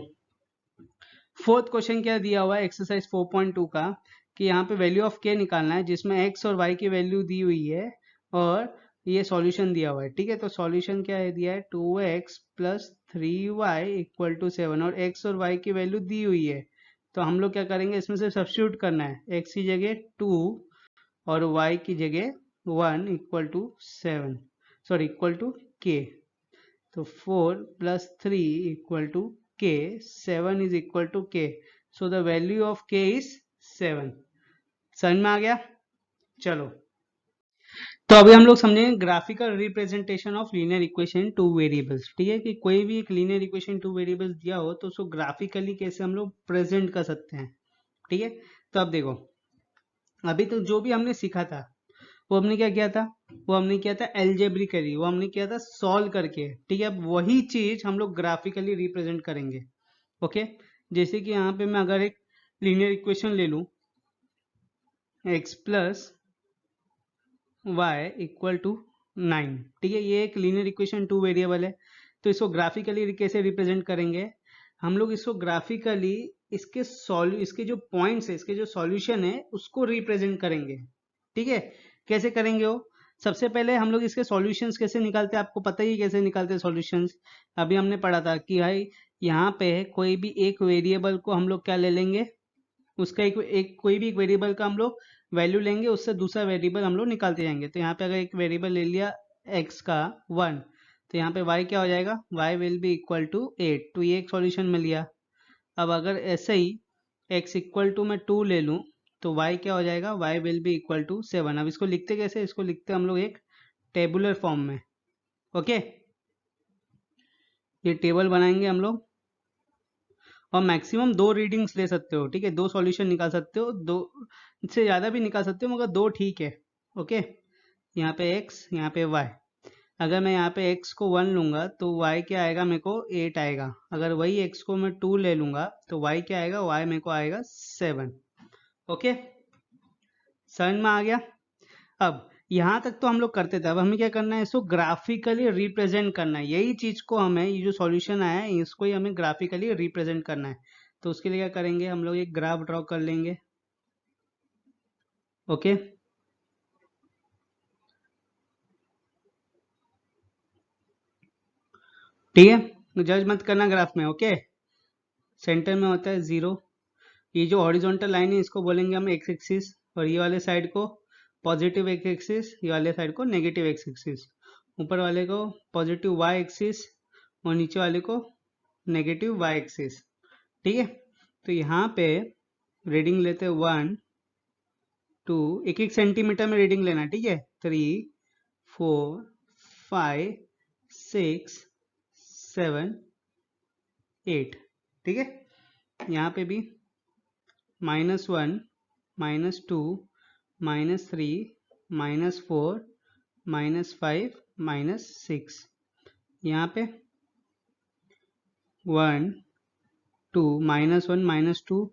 फोर्थ क्वेश्चन क्या दिया हुआ है एक्सरसाइज 4.2 का, कि यहाँ पे वैल्यू ऑफ के निकालना है जिसमें x और y की वैल्यू दी हुई है और ये सॉल्यूशन दिया हुआ है. ठीक है. तो सॉल्यूशन क्या है दिया है? 2x plus 3y equal to 7 और x और y की वैल्यू दी हुई है. तो हम लोग क्या करेंगे, इसमें से सब्स्टिट्यूट करना है. x की जगह 2 और y की जगह 1 equal to 7, sorry equal to k. तो 4 plus 3 equal to k, 7 is equal to k. So the value of k is 7. समझ में आ गया? चलो तो अभी हम लोग समझेंगे graphical representation of linear equation two variables. ठीक है. कि कोई भी एक लीनियर इक्वेशन टू वेरिएबल्स दिया हो तो उसको ग्राफिकली कैसे हम लोग प्रेजेंट कर सकते हैं. ठीक है. तो अब देखो अभी तो जो भी हमने सीखा था वो हमने क्या किया था? वो हमने किया था एल्जेब्रिकली, वो हमने किया था सॉल्व करके. ठीक है. अब वही चीज हम लोग ग्राफिकली रिप्रेजेंट करेंगे. ओके. जैसे कि यहाँ पे मैं अगर एक लीनियर इक्वेशन ले लूं x plus Y equal to 9. ठीक है. ये एक लीनियर इक्वेशन टू वेरिएबल है. तो इसको ग्राफिकली कैसे रिप्रेजेंट करेंगे हम लोग? इसको ग्राफिकली इसके जो पॉइंट्स है, इसके जो सॉल्यूशन है उसको रिप्रेजेंट करेंगे. ठीक है. कैसे करेंगे वो? सबसे पहले हम लोग इसके सॉल्यूशंस कैसे निकालते हैं, आपको पता ही कैसे निकालते हैं सॉल्यूशंस. अभी हमने पढ़ा था कि भाई यहाँ पे कोई भी एक वेरिएबल को हम लोग क्या ले लेंगे, उसका कोई भी एक वेरिएबल का हम लोग वैल्यू लेंगे, उससे दूसरा वेरिएबल हम लोग निकालते जाएंगे. तो यहाँ पे अगर एक वेरिएबल ले लिया x का 1, तो यहाँ पे y क्या हो जाएगा? y will be equal to 8. तो ये एक सॉल्यूशन मिल गया. अब अगर ऐसे ही x इक्वल टू मैं 2 ले लूँ तो y क्या हो जाएगा? y will be equal to 7. अब इसको लिखते कैसे? इसको लिखते हम लोग एक टेबुलर फॉर्म में. ओके. ये टेबल बनाएंगे हम लोग और मैक्सिमम 2 रीडिंग्स ले सकते हो. ठीक है. 2 सॉल्यूशन निकाल सकते हो, 2 से ज़्यादा भी निकाल सकते हो, मगर 2 ठीक है. ओके. यहाँ पे x, यहाँ पे y. अगर मैं यहाँ पे x को 1 लूंगा तो y क्या आएगा? मेरे को 8 आएगा. अगर वही x को मैं 2 ले लूंगा तो y क्या आएगा? y मेरे को आएगा 7. ओके. समझ में आ गया? अब यहाँ तक तो हम लोग करते थे. अब हमें क्या करना है? इसको ग्राफिकली रिप्रेजेंट करना है. यही चीज को हमें, ये जो सॉल्यूशन आया है इसको ही हमें ग्राफिकली रिप्रेजेंट करना है. तो उसके लिए क्या करेंगे हम लोग? एक ग्राफ ड्रॉ कर लेंगे. ओके. ठीक है. जज मत करना ग्राफ में. ओके. सेंटर में होता है 0। ये जो हॉरिजॉन्टल लाइन है इसको बोलेंगे हम एक्स एक्सिस, और ये वाले साइड को पॉजिटिव एक्स एक्सिस, ये वाले साइड को नेगेटिव एक्स एक्सिस। ऊपर वाले को पॉजिटिव वाई एक्सिस और नीचे वाले को नेगेटिव वाई एक्सिस। ठीक है, तो यहाँ पे रीडिंग लेते हैं 1 2, एक एक सेंटीमीटर में रीडिंग लेना। ठीक है, 3 4 5 6 7 8। ठीक है, यहाँ पे भी -1 -2 -3 -4 -5 -6। यहाँ पे 1 2 -1 -2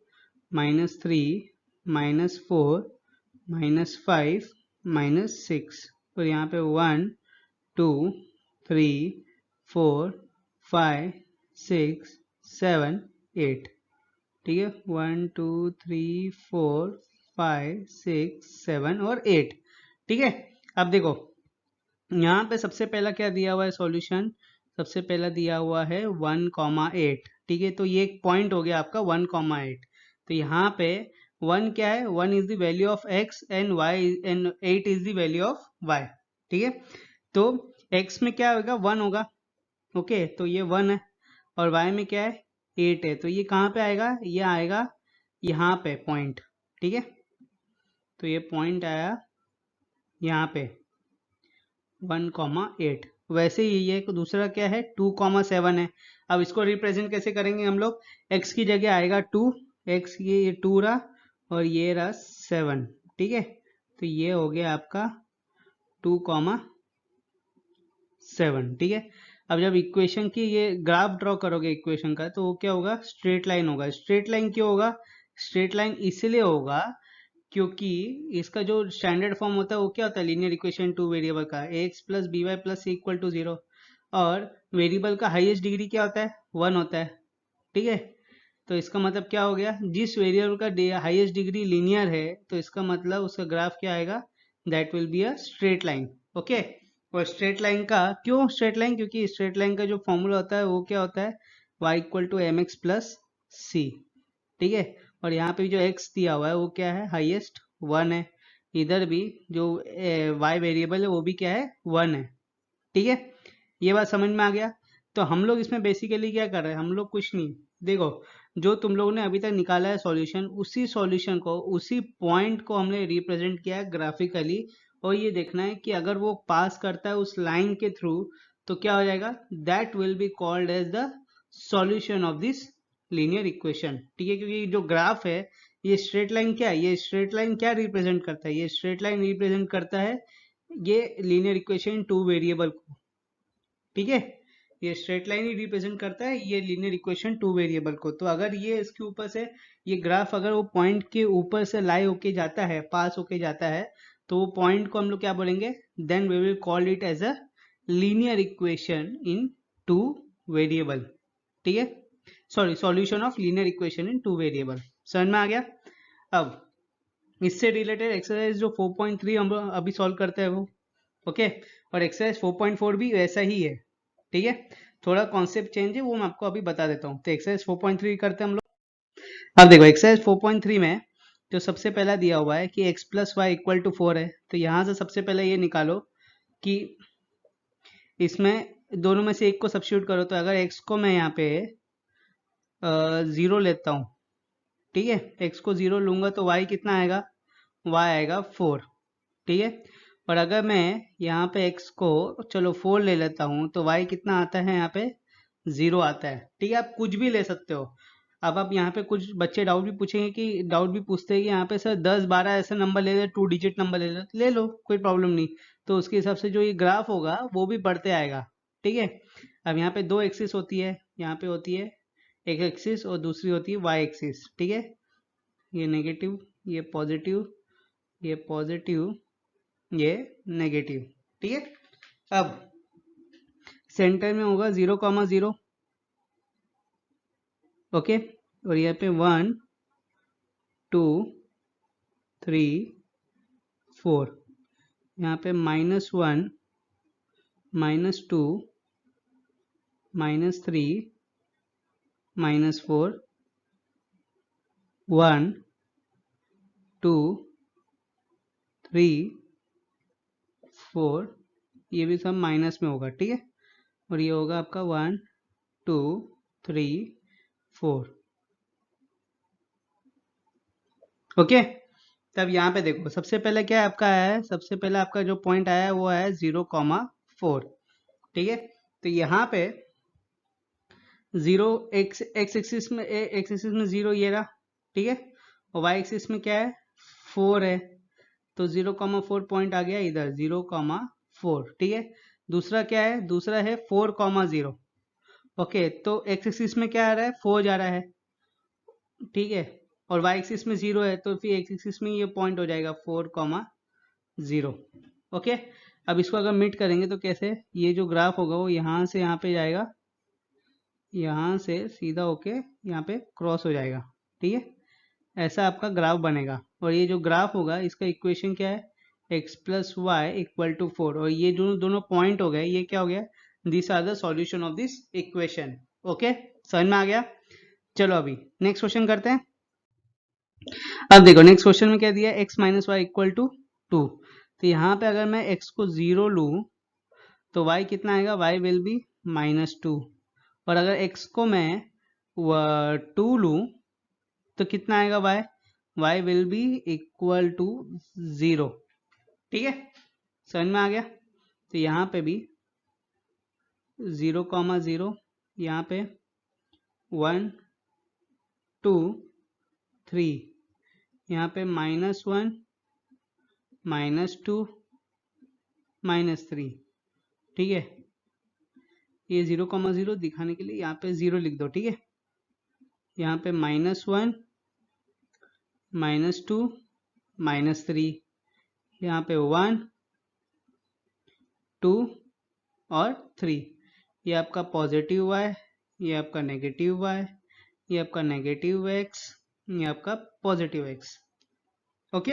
-3 -4 -5 -6, और यहाँ पे 1 2 3 4 5 6 7 8। ठीक है, 1 2 3 4 5 6 7 और 8। ठीक है, अब देखो यहाँ पे सबसे पहला क्या दिया हुआ है सॉल्यूशन, सबसे पहला दिया हुआ है 1,8। ठीक है, तो ये एक पॉइंट हो गया आपका 1,8। तो यहाँ पे 1 क्या है, 1 is the value of x and y and 8 is the value of y। ठीक है, तो x में क्या होगा, 1 होगा। ओके, तो ये 1 है, और y में क्या है, 8 है। तो ये कहाँ पे आएगा, ये आएगा यहाँ पे पॉइंट। ठीक है, तो ये पॉइंट आया यहाँ पे 1,8। वैसे ही ये दूसरा क्या है 2,7 है। अब इसको रिप्रेजेंट कैसे करेंगे हम लोग, x की जगह आएगा 2, x ये 2 रहा और ये रहा 7। ठीक है, तो ये हो गया आपका 2,7। ठीक है, अब जब इक्वेशन की ये ग्राफ ड्रॉ करोगे इक्वेशन का, तो वो क्या होगा, स्ट्रेट लाइन होगा। स्ट्रेट लाइन क्यों होगा, स्ट्रेट लाइन इसलिए होगा क्योंकि इसका जो स्टैंडर्ड फॉर्म होता है वो क्या होता है, लीनियर इक्वेशन 2 वेरिएबल का ax plus B Y plus C equal to 0, और वेरिएबल का हाईएस्ट डिग्री क्या होता है, 1 होता है। ठीक है, तो इसका मतलब क्या हो गया, जिस वेरिएबल का हाईएस्ट डिग्री लीनियर है तो इसका मतलब उसका ग्राफ क्या आएगा, that will be a straight line. Okay, और स्ट्रेट लाइन का क्यों स्ट्रेट लाइन, क्योंकि स्ट्रेट लाइन का जो फॉर्मूला होता है वो क्या होता है, y equal to M X plus C. ठीक है, और यहाँ पे जो x दिया हुआ है वो क्या है, हाईएस्ट 1 है। इधर भी जो y वेरिएबल है वो भी क्या है, 1 है। ठीक है, ये बात समझ में आ गया। तो हम लोग इसमें बेसिकली क्या कर रहे हैं, हम लोग कुछ नहीं, देखो जो तुम लोगों ने अभी तक निकाला है सॉल्यूशन, उसी सॉल्यूशन को, उसी पॉइंट को हमने रिप्रेजेंट किया है ग्राफिकली, और ये देखना है कि अगर वो पास करता है उस लाइन के थ्रू तो क्या हो जाएगा, that will be called as the solution of this linear equation. ठीक है, क्योंकि जो ग्राफ है ये स्ट्रेट लाइन क्या है, ये स्ट्रेट लाइन क्या रिप्रेजेंट करता है, ये स्ट्रेट लाइन रिप्रेजेंट करता है ये लीनियर इक्वेशन 2 वेरिएबल को। ठीक है, ये स्ट्रेट लाइन ही रिप्रेजेंट करता है ये लीनियर इक्वेशन 2 वेरिएबल को। तो अगर ये इसके ऊपर से ये ग्राफ अगर वो पॉइंट के ऊपर से लाई होके जाता है, पास होके जाता है, तो वो पॉइंट को हम लोग क्या बोलेंगे, then we will call it as a linear equation in 2 variable. ठीक है, sorry, solution of linear equation in 2 variable. समझ में आ गया। अब इससे रिलेटेड एक्सरसाइज जो 4.3 हम अभी सॉल्व करते हैं वो, ओके, और एक्सरसाइज 4.4 भी वैसा ही है। ठीक है, थोड़ा कॉन्सेप्ट चेंज है वो मैं आपको अभी बता देता हूँ। तो एक्सरसाइज 4.3 करते हैं हम लोग। अब देखो एक्सरसाइज 4.3 में जो सबसे पहला दिया हुआ है कि x plus Y equal to 4 है, तो यहाँ से सबसे पहले ये निकालो कि इसमें दोनों में से एक को सब्स्टिट्यूट करो। तो अगर x को मैं यहाँ पे 0 लेता हूँ, ठीक है, x को 0 लूंगा तो y कितना आएगा, y आएगा 4। ठीक है, और अगर मैं यहाँ पे x को चलो 4 ले लेता हूँ तो y कितना आता है, यहाँ पे 0 आता है। ठीक है, आप कुछ भी ले सकते हो। अब आप यहाँ पे कुछ बच्चे डाउट भी पूछेंगे कि डाउट भी पूछते हैं कि यहाँ पे सर 10-12 ऐसे नंबर ले ले, 2 डिजिट नंबर ले लो, कोई प्रॉब्लम नहीं। तो उसके हिसाब से जो ये ग्राफ होगा वो भी बढ़ते आएगा। ठीक है, अब यहाँ पे 2 एक्सिस होती है, यहाँ पे होती है एक एक्सिस और दूसरी होती है वाई एक्सिस। ठीक है, ये नेगेटिव, ये पॉजिटिव, ये पॉजिटिव, ये नेगेटिव। ठीक है, अब सेंटर में होगा 0,0, ओके, और यहाँ पे 1 2 3 4, यहाँ पे -1 -2 -3 -4 1 2 3 4, ये भी सब माइनस में होगा, ठीक है। और ये होगा आपका 1 2 3 4। ओके, तब यहाँ पे देखो सबसे पहले क्या आपका है, सबसे पहले आपका जो पॉइंट आया है वो है 0,4, ठीक है। तो यहाँ पे 0 एक्स एक्सिस में जीरो ये रहा, ठीक है। और वाई एक्सिस में क्या है 4 है, तो 0,4 पॉइंट आ गया इधर 0,4, ठीक है। दूसरा क्या है, दूसरा है 4,0। ओके, तो एक्स एक्सिस में क्या आ रहा है 4 जा रहा है, ठीक है। और वाई एक्सिस में 0 है, तो फिर एक्स एक्सिस में ये पॉइंट हो जाएगा 4,0। ओके, अब इसको अगर मीट करेंगे तो कैसे, ये जो ग्राफ होगा वो यहाँ से यहाँ पे जाएगा, यहाँ से सीधा होके यहाँ पे क्रॉस हो जाएगा, ठीक है। ऐसा आपका ग्राफ बनेगा। और ये जो ग्राफ होगा इसका इक्वेशन क्या है, x plus Y equal to 4। और ये जो दोनों पॉइंट हो गए ये क्या हो गया, this are the solution of this equation. Okay, समझ में आ गया। चलो अभी नेक्स्ट क्वेश्चन करते हैं। अब देखो नेक्स्ट क्वेश्चन में क्या दिया, x minus y equal to 2। तो यहाँ पे अगर मैं x को 0 लूँ तो y कितना आएगा, y विल बी -2। और अगर x को मैं 2 लूँ तो कितना आएगा y will be equal to 0, ठीक है। समझ में आ गया। तो यहाँ पे भी 0,0, यहाँ पे 1 2 3, यहाँ पे -1 -2 -3, ठीक है। ये 0,0 दिखाने के लिए यहाँ पे 0 लिख दो, ठीक है। यहाँ पे -1 -2 -3, यहाँ पे 1 2 और 3। ये आपका पॉजिटिव y, ये आपका नेगेटिव y, ये आपका नेगेटिव x, ये आपका पॉजिटिव x। ओके,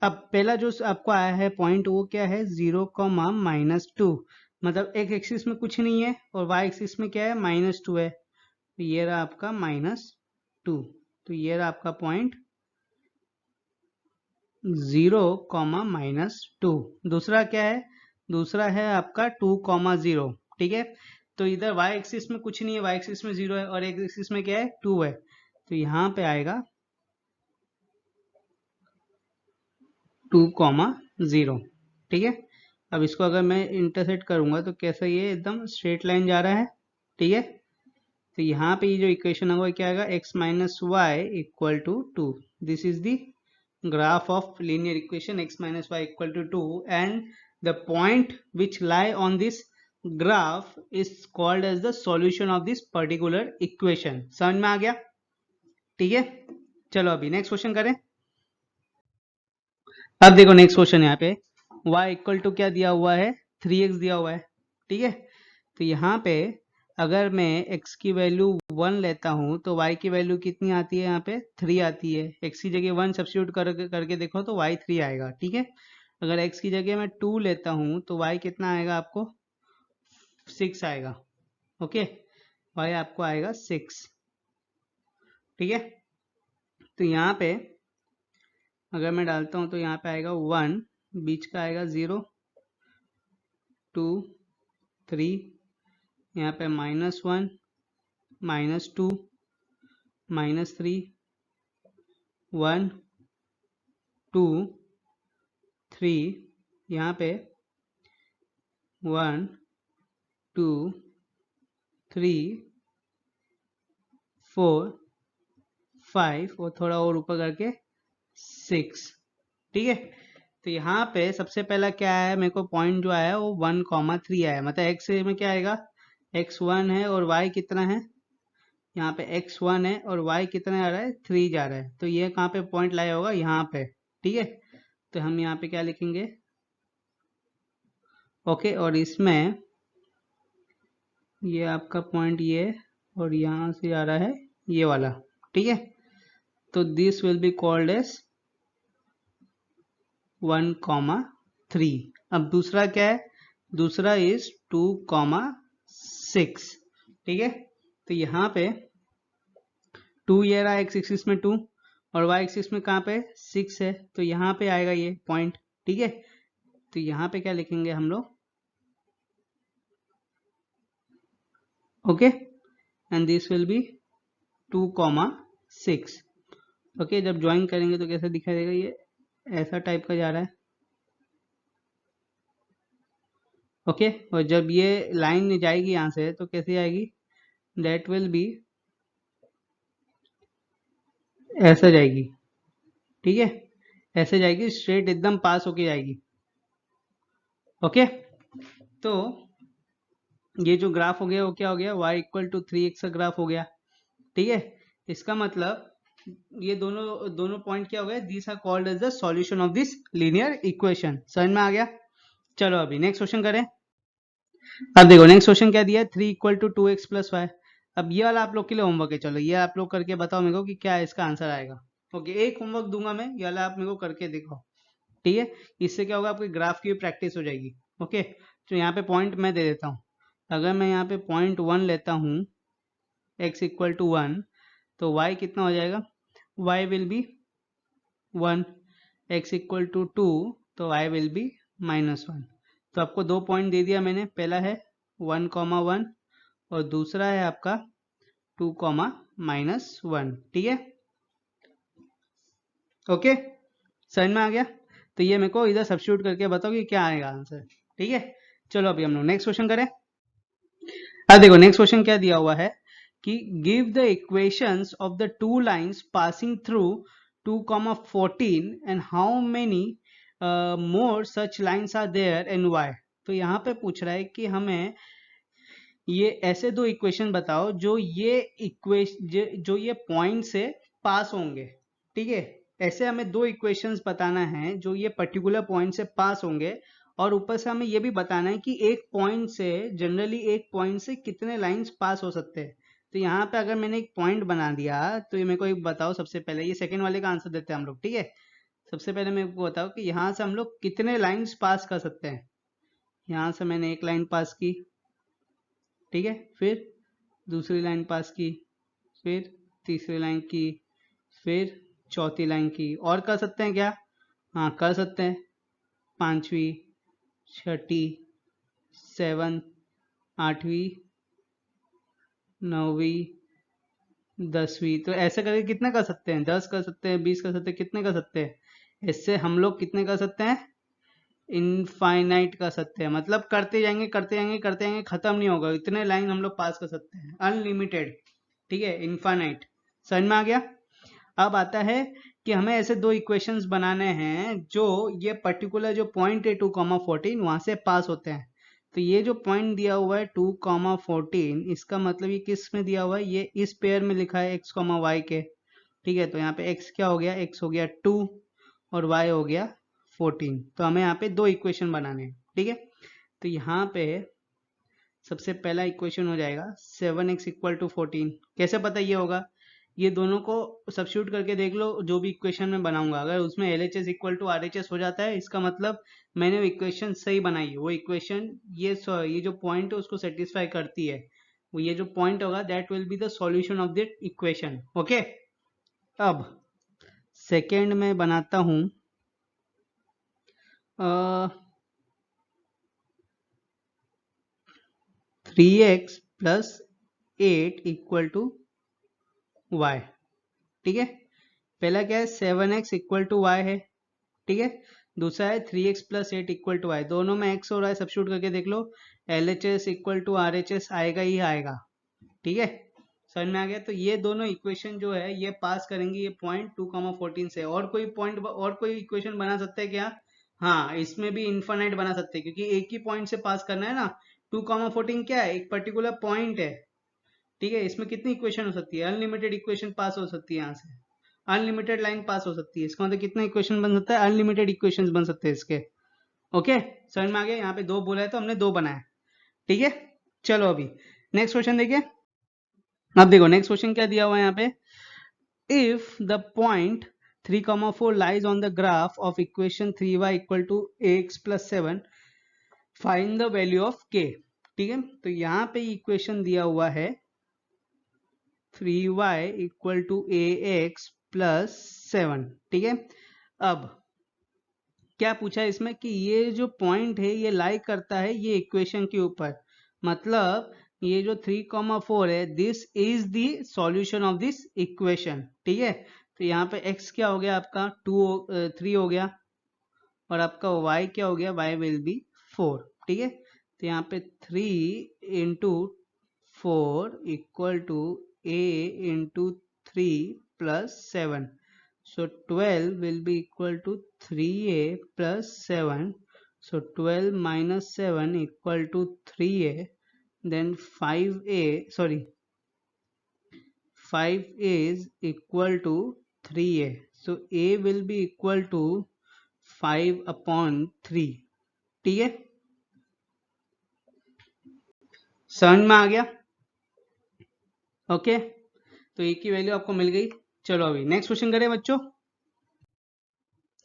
अब पहला जो आपको आया है पॉइंट वो क्या है 0,-2, मतलब एक एक्सिस में कुछ नहीं है और y एक्सिस में क्या है -2 है, तो ये रहा आपका -2। तो ये रहा आपका पॉइंट 0,-2। दूसरा क्या है, दूसरा है आपका 2,0, ठीक है। तो इधर y एक्सिस में कुछ नहीं है, y एक्सिस में 0 है और x एक्सिस में क्या है 2 है, तो यहाँ पे आएगा 2,0, ठीक है। अब इसको अगर मैं इंटरसेक्ट करूंगा तो कैसा, ये एकदम स्ट्रेट लाइन जा रहा है, ठीक है। तो यहाँ पे ये जो इक्वेशन होगा क्या आएगा, x minus y equal to 2। This is the graph of linear equation x minus y equal to 2, and the point which lie on this graph is called as the solution of this particular equation। समझ में आ गया, ठीक है। चलो अभी नेक्स्ट क्वेश्चन करें। अब देखो नेक्स्ट क्वेश्चन यहाँ पे y इक्वल टू क्या दिया हुआ है 3x दिया हुआ है, ठीक है। तो यहाँ पे अगर मैं x की वैल्यू 1 लेता हूँ तो y की वैल्यू कितनी आती है, यहाँ पे 3 आती है। x की जगह 1 सब्स्टिट्यूट करके देखो तो y 3 आएगा, ठीक है। अगर x की जगह मैं 2 लेता हूँ तो y कितना आएगा आपको 6 आएगा। ओके, y आपको आएगा 6, ठीक है। तो यहाँ पे अगर मैं डालता हूँ तो यहाँ पे आएगा 1, बीच का आएगा 0 2 3, यहाँ पे -1 -2 -3 1 2 3, यहाँ पे 1 2 3 4 5 और थोड़ा और ऊपर करके 6, ठीक है। तो यहाँ पे सबसे पहला क्या है, मेरे को पॉइंट जो आया वो 1,3 आया, मतलब x में क्या आएगा x1 है और y कितना है, यहाँ पे x1 है और y कितना आ रहा है 3 जा रहा है। तो ये कहाँ पे पॉइंट लाया होगा, यहाँ पे, ठीक है। तो हम यहाँ पे क्या लिखेंगे, ओके। और इसमें ये आपका पॉइंट ये और यहाँ से आ रहा है ये वाला, ठीक है। तो this will be called as 1,3। अब दूसरा क्या है, दूसरा इज 2,6, ठीक है। तो यहाँ पे 2 ये रहा x एक्सिस में 2 और y एक्सिस में कहाँ पे 6 है, तो यहाँ पे आएगा ये पॉइंट। ठीक है, तो यहाँ पे क्या लिखेंगे हम लोग, okay, and this will B 2,6। Okay, जब ज्वाइन करेंगे तो कैसे दिखाई देगा, ये ऐसा टाइप का जा रहा है। ओके, और जब ये लाइन जाएगी यहाँ से तो कैसे आएगी, दैट विल बी ऐसा जाएगी। ठीक है, ऐसे जाएगी, स्ट्रेट एकदम पास होके जाएगी। ओके, तो ये जो ग्राफ हो गया वो क्या हो गया, y इक्वल टू 3x का ग्राफ हो गया। ठीक है, इसका मतलब ये दोनों दोनों पॉइंट क्या हो गए, this are called as the solution of this linear equation. समझ में आ गया। चलो अभी नेक्स्ट क्वेश्चन करें। अब देखो नेक्स्ट क्वेश्चन क्या दिया है, 3 equal to 2x plus Y. अब ये वाला आप लोग के लिए होमवर्क है, चलो ये आप लोग करके बताओ मेरे को कि क्या इसका आंसर आएगा। ओके, एक होमवर्क दूंगा मैं, ये वाला आप मेरे को करके दिखाओ। ठीक है, इससे क्या होगा, आपकी ग्राफ की प्रैक्टिस हो जाएगी। ओके, तो यहाँ पे पॉइंट मैं दे देता हूँ। अगर मैं यहाँ पे पॉइंट 1 लेता हूँ, x इक्वल टू 1, तो y कितना हो जाएगा, y will be 1, x equal to 2, तो y विल बी -1। तो आपको दो पॉइंट दे दिया मैंने, पहला है 1,1 और दूसरा है आपका 2,-1। ठीक है, ओके, समझ में आ गया। तो ये मेरे को इधर सब्स्टिट्यूट करके बताओ कि क्या आएगा आंसर। ठीक है, चलो अभी हम लोग नेक्स्ट क्वेश्चन करें। अब देखो नेक्स्ट क्वेश्चन क्या दिया हुआ है कि give the equations of the two lines passing through 2,14 and how many more such lines are there and why. तो यहाँ पे पूछ रहा है कि हमें ये ऐसे दो इक्वेशन बताओ जो ये पॉइंट से पास होंगे। ठीक है, ऐसे हमें दो इक्वेशंस बताना है जो ये पर्टिकुलर पॉइंट से पास होंगे, और ऊपर से हमें ये भी बताना है कि एक पॉइंट से जनरली एक पॉइंट से कितने लाइंस पास हो सकते हैं। तो यहाँ पे अगर मैंने एक पॉइंट बना दिया तो ये मेरे को एक बताओ, सबसे पहले ये सेकंड वाले का आंसर देते हैं हम लोग। ठीक है, सबसे पहले मेरे को बताओ कि यहाँ से हम लोग कितने लाइंस पास कर सकते हैं। यहाँ से मैंने एक लाइन पास की, ठीक है, फिर दूसरी लाइन पास की, फिर तीसरी लाइन की, फिर चौथी लाइन की। और कर सकते हैं क्या, हाँ कर सकते हैं, पांचवी, छठी, सेवन, आठवीं, नौवीं, 10वीं। तो ऐसे करके कितने कर सकते हैं, 10 कर सकते हैं, 20 कर सकते हैं, कितने कर सकते हैं। इससे हम लोग कितने कर सकते हैं, इनफाइनाइट कर सकते हैं। मतलब करते जाएंगे करते जाएंगे करते जाएंगे, खत्म नहीं होगा, इतने लाइन हम लोग पास कर सकते हैं, अनलिमिटेड। ठीक है, इनफाइनाइट। समझ में आ गया। अब आता है कि हमें ऐसे दो इक्वेशंस बनाने हैं जो ये पर्टिकुलर जो पॉइंट है 2,14 वहां से पास होते हैं। तो ये जो पॉइंट दिया हुआ है 2,14, इसका मतलब ये किस में दिया हुआ है, ये इस पेयर में लिखा है x, y के। ठीक है, तो यहाँ पे x क्या हो गया, x हो गया 2 और y हो गया 14। तो हमें यहाँ पे दो इक्वेशन बनाने हैं। ठीक है, तो यहाँ पे सबसे पहला इक्वेशन हो जाएगा 7x इक्वल टू 14। कैसे पता ये होगा, ये दोनों को सब्स्टिट्यूट करके देख लो, जो भी इक्वेशन में बनाऊंगा अगर उसमें LHS इक्वल टू RHS हो जाता है, इसका मतलब मैंने वो इक्वेशन सही बनाई है। वो इक्वेशन ये जो पॉइंट है उसको सेटिस्फाई करती है। वो ये जो पॉइंट होगा that will be the solution of that equation. Okay, अब सेकेंड में बनाता हूं 3x plus 8 equal to y। ठीक है, पहला क्या है, 7x इक्वल टू y है। ठीक है, दूसरा है 3x plus 8 equal to y। दोनों में x और y सब्स्टिट्यूट करके देख लो, LHS इक्वल टू RHS आएगा ही आएगा। ठीक है, समझ में आ गया। तो ये दोनों इक्वेशन जो है ये पास करेंगे ये पॉइंट 2,14 से। और कोई पॉइंट और कोई इक्वेशन बना सकते हैं क्या, हाँ इसमें भी इन्फानाइट बना सकते हैं, क्योंकि एक ही पॉइंट से पास करना है ना। 2,14 क्या है, एक पर्टिकुलर पॉइंट है। ठीक है, इसमें कितनी इक्वेशन हो सकती है, अनलिमिटेड इक्वेशन पास हो सकती है यहाँ से, अनलिमिटेड लाइन पास हो सकती है। इसका मतलब कितना इक्वेशन बन सकता है, अनलिमिटेड इक्वेशन बन सकते हैं इसके। ओके, समझ में आ गया। यहाँ पे दो बोला है तो हमने दो बनाया। ठीक है, चलो अभी नेक्स्ट क्वेश्चन देखिए। अब देखो नेक्स्ट क्वेश्चन क्या दिया हुआ है यहाँ पे, if the point 3,4 lies on the graph of equation 3y equal to ax plus 7, find the value of k। ठीक है, तो यहाँ पे इक्वेशन दिया हुआ है 3y equal to ax plus 7, ठीक है। अब क्या पूछा है इसमें कि ये जो पॉइंट है ये लाई करता है ये इक्वेशन के ऊपर, मतलब ये जो 3,4 है this is the solution of this equation, ठीक है। तो यहाँ पे x क्या हो गया आपका 3 हो गया, और आपका y क्या हो गया, y विल बी 4, ठीक है। तो यहाँ पे 3 into 4 equal to a into 3 plus 7, so 12 will be equal to 3a plus 7, so 12 minus 7 equal to 3a, then 5 is equal to 3a, so a will be equal to 5/3, ठीक है। समझ में आ गया, ओके। तो ए की वैल्यू आपको मिल गई। चलो अभी नेक्स्ट क्वेश्चन करें बच्चों।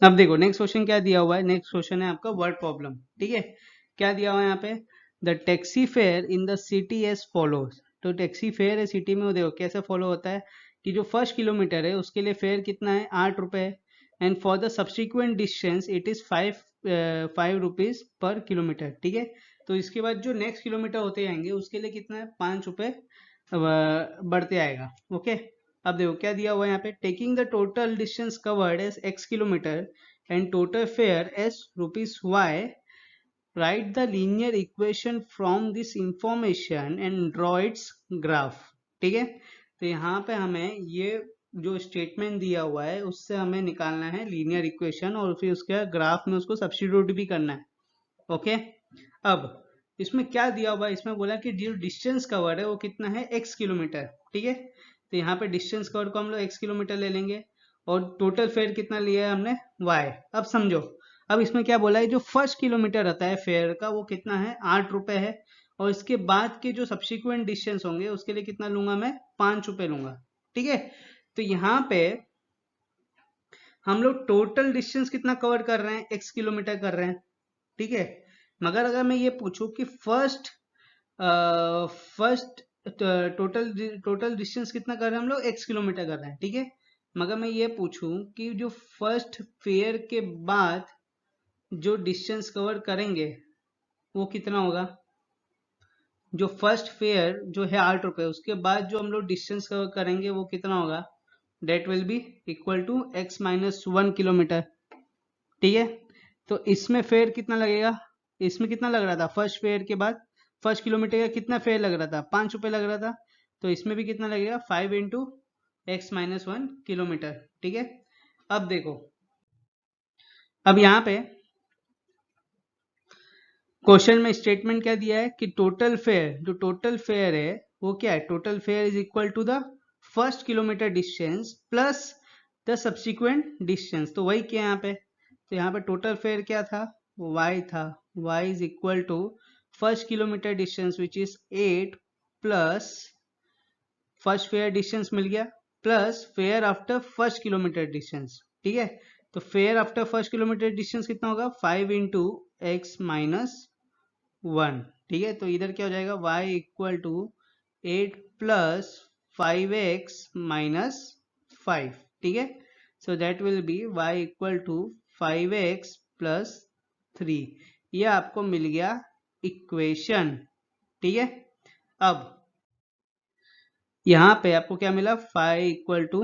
अब देखो नेक्स्ट क्वेश्चन क्या दिया हुआ है, नेक्स्ट क्वेश्चन है आपका वर्ड प्रॉब्लम, ठीक है। क्या दिया हुआ है यहाँ पे, the taxi fare in the city as follows. तो टैक्सी फेयर है सिटी में, वो देखो कैसे फॉलो होता है कि जो फर्स्ट किलोमीटर है उसके लिए फेयर कितना है 8 रुपए, and for the subsequent distance it is 5 rupees per kilometre, ठीक है। तो इसके बाद जो नेक्स्ट किलोमीटर होते जाएंगे उसके लिए कितना है 5 रुपए बढ़ते आएगा, ओके। अब देखो क्या दिया हुआ है यहाँ पे, taking the total distance covered as x kilometre and total fare as ₹y, write the linear equation from this information and draw its graph, ठीक है। तो यहाँ पे हमें ये जो स्टेटमेंट दिया हुआ है उससे हमें निकालना है लीनियर इक्वेशन, और फिर उसके ग्राफ में उसको सब्स्टिट्यूट भी करना है, ओके। अब इसमें क्या दिया हुआ है, इसमें बोला कि जो डिस्टेंस कवर है वो कितना है x किलोमीटर, ठीक है। तो यहाँ पे डिस्टेंस कवर को हम लोग x किलोमीटर ले लेंगे, और टोटल फेयर कितना लिया है हमने y। अब समझो, अब इसमें क्या बोला है, जो फर्स्ट किलोमीटर रहता है फेयर का वो कितना है 8 रुपए है, और इसके बाद के जो सब्सिक्वेंट डिस्टेंस होंगे उसके लिए कितना लूंगा मैं 5 रुपए लूंगा, ठीक है। तो यहाँ पे हम लोग टोटल डिस्टेंस कितना कवर कर रहे हैं, x किलोमीटर कर रहे हैं, ठीक है। मगर अगर मैं ये पूछूं कि फर्स्ट टोटल डिस्टेंस कितना कर रहे हैं हम लोग x किलोमीटर कर रहे हैं, ठीक है। मगर मैं ये पूछूं कि जो फर्स्ट फेयर के बाद जो डिस्टेंस कवर करेंगे वो कितना होगा, जो फर्स्ट फेयर जो है 8 रुपए उसके बाद जो हम लोग डिस्टेंस कवर करेंगे वो कितना होगा, that will be equal to x-1 kilometre, ठीक है। तो इसमें फेयर कितना लगेगा, इसमें कितना लग रहा था फर्स्ट फेयर के बाद, फर्स्ट किलोमीटर का कितना फेयर लग रहा था 5 रुपए लग रहा था, तो इसमें भी कितना लगेगा 5 इंटू x-1 किलोमीटर, ठीक है। अब देखो, अब यहाँ पे क्वेश्चन में स्टेटमेंट क्या दिया है कि टोटल फेयर, जो टोटल फेयर है वो क्या है, total fare is equal to the first kilometre distance plus the subsequent distance, तो वही क्या यहाँ पे, तो यहाँ पे टोटल फेयर क्या था y था, y is equal to first kilometre distance which is 8 plus first fare distance मिल गया plus fare after first kilometre distance, ठीक है। तो fare after first kilometre distance कितना होगा 5 इंटू x-1, ठीक है। तो इधर क्या हो जाएगा y equal to 8 plus 5x-5, ठीक है। So that will be y equal to 5x plus 3, ये आपको मिल गया इक्वेशन, ठीक है। अब यहाँ पे आपको क्या मिला 5 इक्वल टू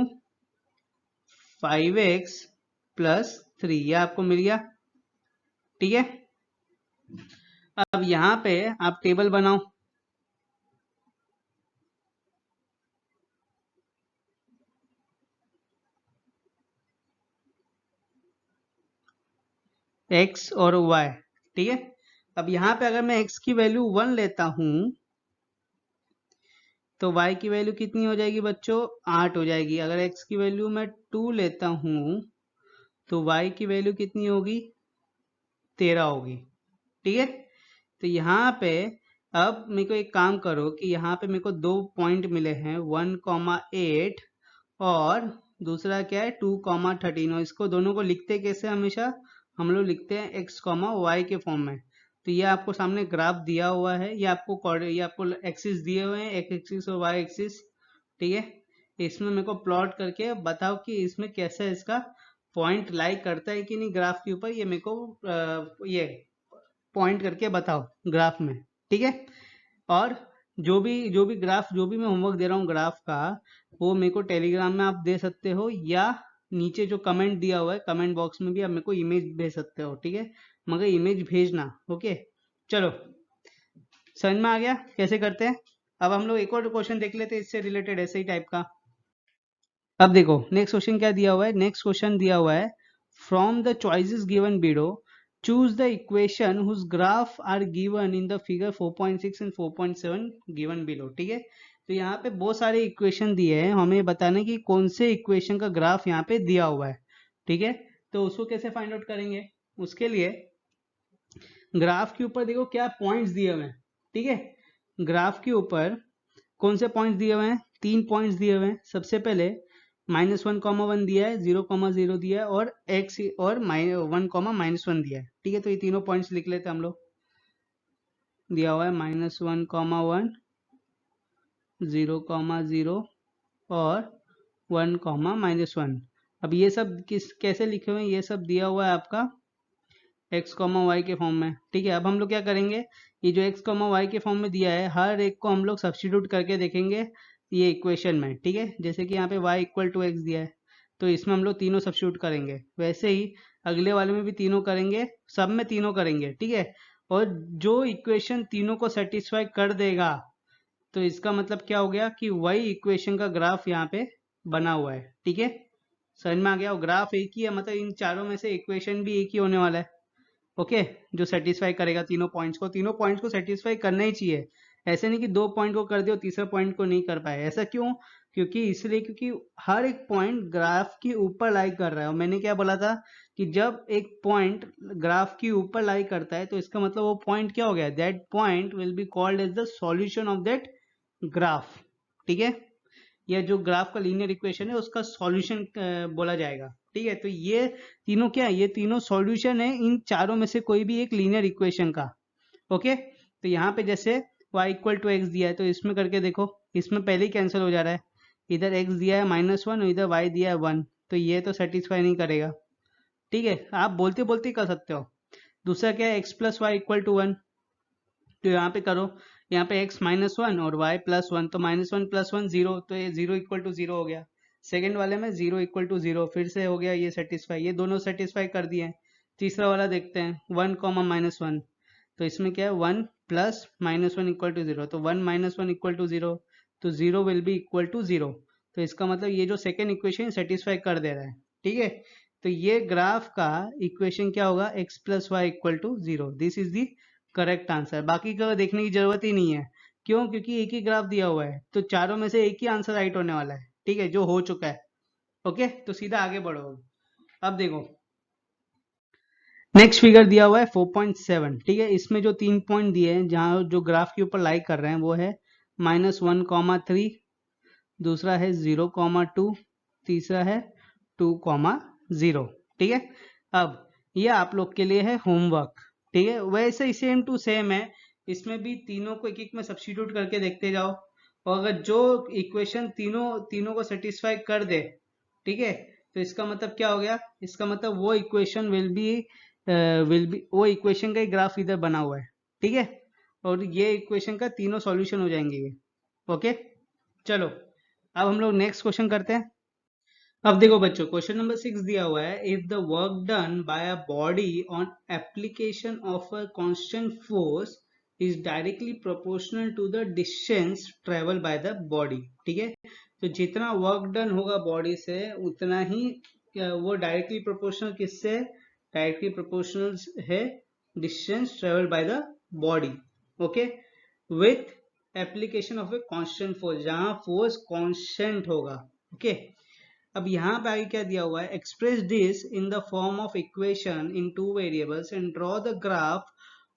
5x प्लस 3, ये आपको मिल गया, ठीक है। अब यहाँ पे आप टेबल बनाओ, x और y, ठीक है। अब यहाँ पे अगर मैं x की वैल्यू 1 लेता हूं तो y की वैल्यू कितनी हो जाएगी बच्चों 8 हो जाएगी। अगर x की वैल्यू मैं 2 लेता हूं तो y की वैल्यू कितनी होगी 13 होगी, ठीक है। तो यहाँ पे अब मेरे को एक काम करो कि यहाँ पे मेरे को 2 पॉइंट मिले हैं 1,8 और दूसरा क्या है 2,13, और इसको दोनों को लिखते कैसे, हमेशा हम लोग लिखते हैं x, y के फॉर्म में। तो ये आपको सामने ग्राफ दिया हुआ है, ये आपको एक्सिस दिए हुए हैं, x एक्सिस और y एक्सिस, ठीक है। इसमें मेरे को प्लॉट करके बताओ कि इसमें कैसे इसका पॉइंट लाइक करता है कि नहीं ग्राफ के ऊपर, ये मेरे को ये पॉइंट करके बताओ ग्राफ में, ठीक है। और जो भी ग्राफ, जो भी मैं होमवर्क दे रहा हूँ ग्राफ का, वो मेरे को टेलीग्राम में आप दे सकते हो, या नीचे जो कमेंट दिया हुआ है कमेंट बॉक्स में भी आप मेरे को इमेज भेज सकते हो, ठीक है। मगर इमेज भेजना, ओके। चलो, समझ में आ गया कैसे करते हैं। अब हम लोग एक और क्वेश्चन देख लेते हैं इससे रिलेटेड, ऐसे ही टाइप का। अब देखो नेक्स्ट क्वेश्चन क्या दिया हुआ है। नेक्स्ट क्वेश्चन दिया हुआ है, from the choices given below choose the equation whose graph are given in the figure 4.6 and 4.7 given below, ठीक है। तो यहाँ पे बहुत सारे इक्वेशन दिए हैं, हमें बताना कि कौन से इक्वेशन का ग्राफ यहाँ पे दिया हुआ है, ठीक है। तो उसको कैसे फाइंड आउट करेंगे, उसके लिए ग्राफ के ऊपर देखो क्या पॉइंट्स दिए हुए हैं, ठीक है। ग्राफ के ऊपर कौन से पॉइंट्स दिए हुए हैं, 3 पॉइंट्स दिए हुए हैं। सबसे पहले -1,1 दिया है, 0,0 दिया है, और x और 1,-1 दिया है, ठीक है। तो ये तीनों पॉइंट्स लिख लेते हैं हम लोग। दिया हुआ है -1,1, 0,0 और 1,-1। अब ये सब कैसे लिखे हुए हैं, ये सब दिया हुआ है आपका x, y के फॉर्म में, ठीक है। अब हम लोग क्या करेंगे, ये जो x, y के फॉर्म में दिया है, हर एक को हम लोग सब्स्टिट्यूट करके देखेंगे ये इक्वेशन में, ठीक है। जैसे कि यहाँ पे y = x दिया है, तो इसमें हम लोग तीनों सब्स्टिट्यूट करेंगे। वैसे ही अगले वाले में भी तीनों करेंगे, सब में तीनों करेंगे, ठीक है। और जो इक्वेशन तीनों को सेटिस्फाई कर देगा, तो इसका मतलब क्या हो गया कि वही इक्वेशन का ग्राफ यहाँ पे बना हुआ है, ठीक है। समझ में आ गया। ग्राफ एक ही है, मतलब इन चारों में से इक्वेशन भी एक ही होने वाला है, ओके। जो सेटिस्फाई करेगा तीनों पॉइंट्स को सेटिस्फाई करना ही चाहिए। ऐसे नहीं कि 2 पॉइंट को कर दियो, तीसरा पॉइंट को नहीं कर पाए। ऐसा क्यों, क्योंकि इसलिए क्योंकि हर एक पॉइंट ग्राफ के ऊपर लाई कर रहा है। और मैंने क्या बोला था कि जब एक पॉइंट ग्राफ के ऊपर लाई करता है, तो इसका मतलब वो पॉइंट क्या हो गया, that point will be called as the solution of that graph, ठीक है। या जो ग्राफ का लीनियर इक्वेशन है उसका सॉल्यूशन बोला जाएगा, ठीक है। तो ये तीनों क्या है, ये तीनों सॉल्यूशन है इन चारों में से कोई भी एक लीनियर इक्वेशन का, ओके। तो यहाँ पे जैसे y = x दिया है, तो इसमें करके देखो, इसमें पहले ही कैंसिल हो जा रहा है। इधर x दिया है -1 और इधर y दिया है 1, तो ये तो सेटिस्फाई नहीं करेगा, ठीक है। आप बोलते बोलते ही कर सकते हो। दूसरा क्या है, x + y = 1, तो यहाँ पे करो, यहाँ पे x -1 और y +1, तो -1 + 1 0, तो ये 0 = 0 हो गया। सेकेंड वाले में 0 = 0 फिर से हो गया ये सेटिस्फाई, ये दोनों सेटिस्फाई कर दिए हैं। तीसरा वाला देखते हैं, 1, -1, तो इसमें क्या है 1 + -1 = 0, तो 1 - 1 = 0, तो 0 विल बी इक्वल टू 0। तो इसका मतलब ये जो सेकेंड इक्वेशन सेटिस्फाई कर दे रहा है, ठीक है। तो ये ग्राफ का इक्वेशन क्या होगा, x + y = 0। This is the correct answer. बाकी का देखने की जरूरत ही नहीं है, क्यों, क्योंकि एक ही ग्राफ दिया हुआ है, तो चारों में से एक ही आंसर राइट होने वाला है, ठीक है, जो हो चुका है, ओके। तो सीधा आगे बढ़ो। अब देखो नेक्स्ट फिगर दिया हुआ है 4.7, ठीक है। इसमें जो 3 पॉइंट दिए हैं, जहां जो ग्राफ के ऊपर लाइक कर रहे हैं, वो है -1,3, दूसरा है 0,2, तीसरा है 2,0, ठीक है। अब ये आप लोग के लिए है होमवर्क, ठीक है। वैसे ही सेम टू सेम है, इसमें भी तीनों को एक एक में सब्स्टिट्यूट करके देखते जाओ, और अगर जो इक्वेशन तीनों तीनों को सेटिस्फाई कर दे, ठीक है, तो इसका मतलब क्या हो गया, इसका मतलब वो इक्वेशन विल बी वो इक्वेशन का ही ग्राफ इधर बना हुआ है, ठीक है। और ये इक्वेशन का तीनों सॉल्यूशन हो जाएंगे ये, ओके। चलो अब हम लोग नेक्स्ट क्वेश्चन करते हैं। अब देखो बच्चों, क्वेश्चन नंबर 6 दिया हुआ है, if the work done by a body on application of a constant force is directly proportional to the distance travel by the body, ठीक है। तो जितना वर्क डन होगा बॉडी से, उतना ही वो डायरेक्टली प्रोपोर्शनल किससे, डायरेक्टली प्रोपोर्शनल है distance travel by the body, okay, with application of a constant force, जहां फोर्स कांस्टेंट होगा, ओके। अब यहाँ पे आगे क्या दिया हुआ है, express this in the form of equation in 2 variables and draw the graph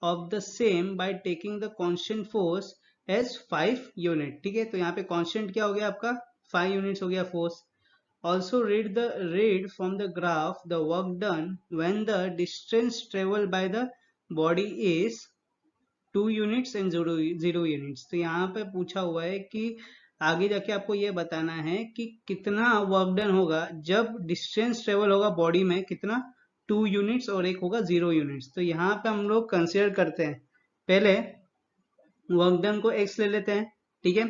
of the same by taking the constant force as 5 unit, ठीक है। तो यहाँ पे कांस्टेंट क्या हो गया आपका, 5 यूनिट्स हो गया force. Also read from the graph the work done when the distance traveled by the body is 2 units and 0 units. तो यहाँ पे पूछा हुआ है कि आगे जाके आपको ये बताना है कि कितना वर्क डन होगा जब डिस्टेंस ट्रेवल होगा बॉडी में, कितना 2 यूनिट्स और एक होगा 0 यूनिट्स। तो यहाँ पे हम लोग कंसिडर करते हैं, पहले वर्क डन को x ले लेते हैं, ठीक है,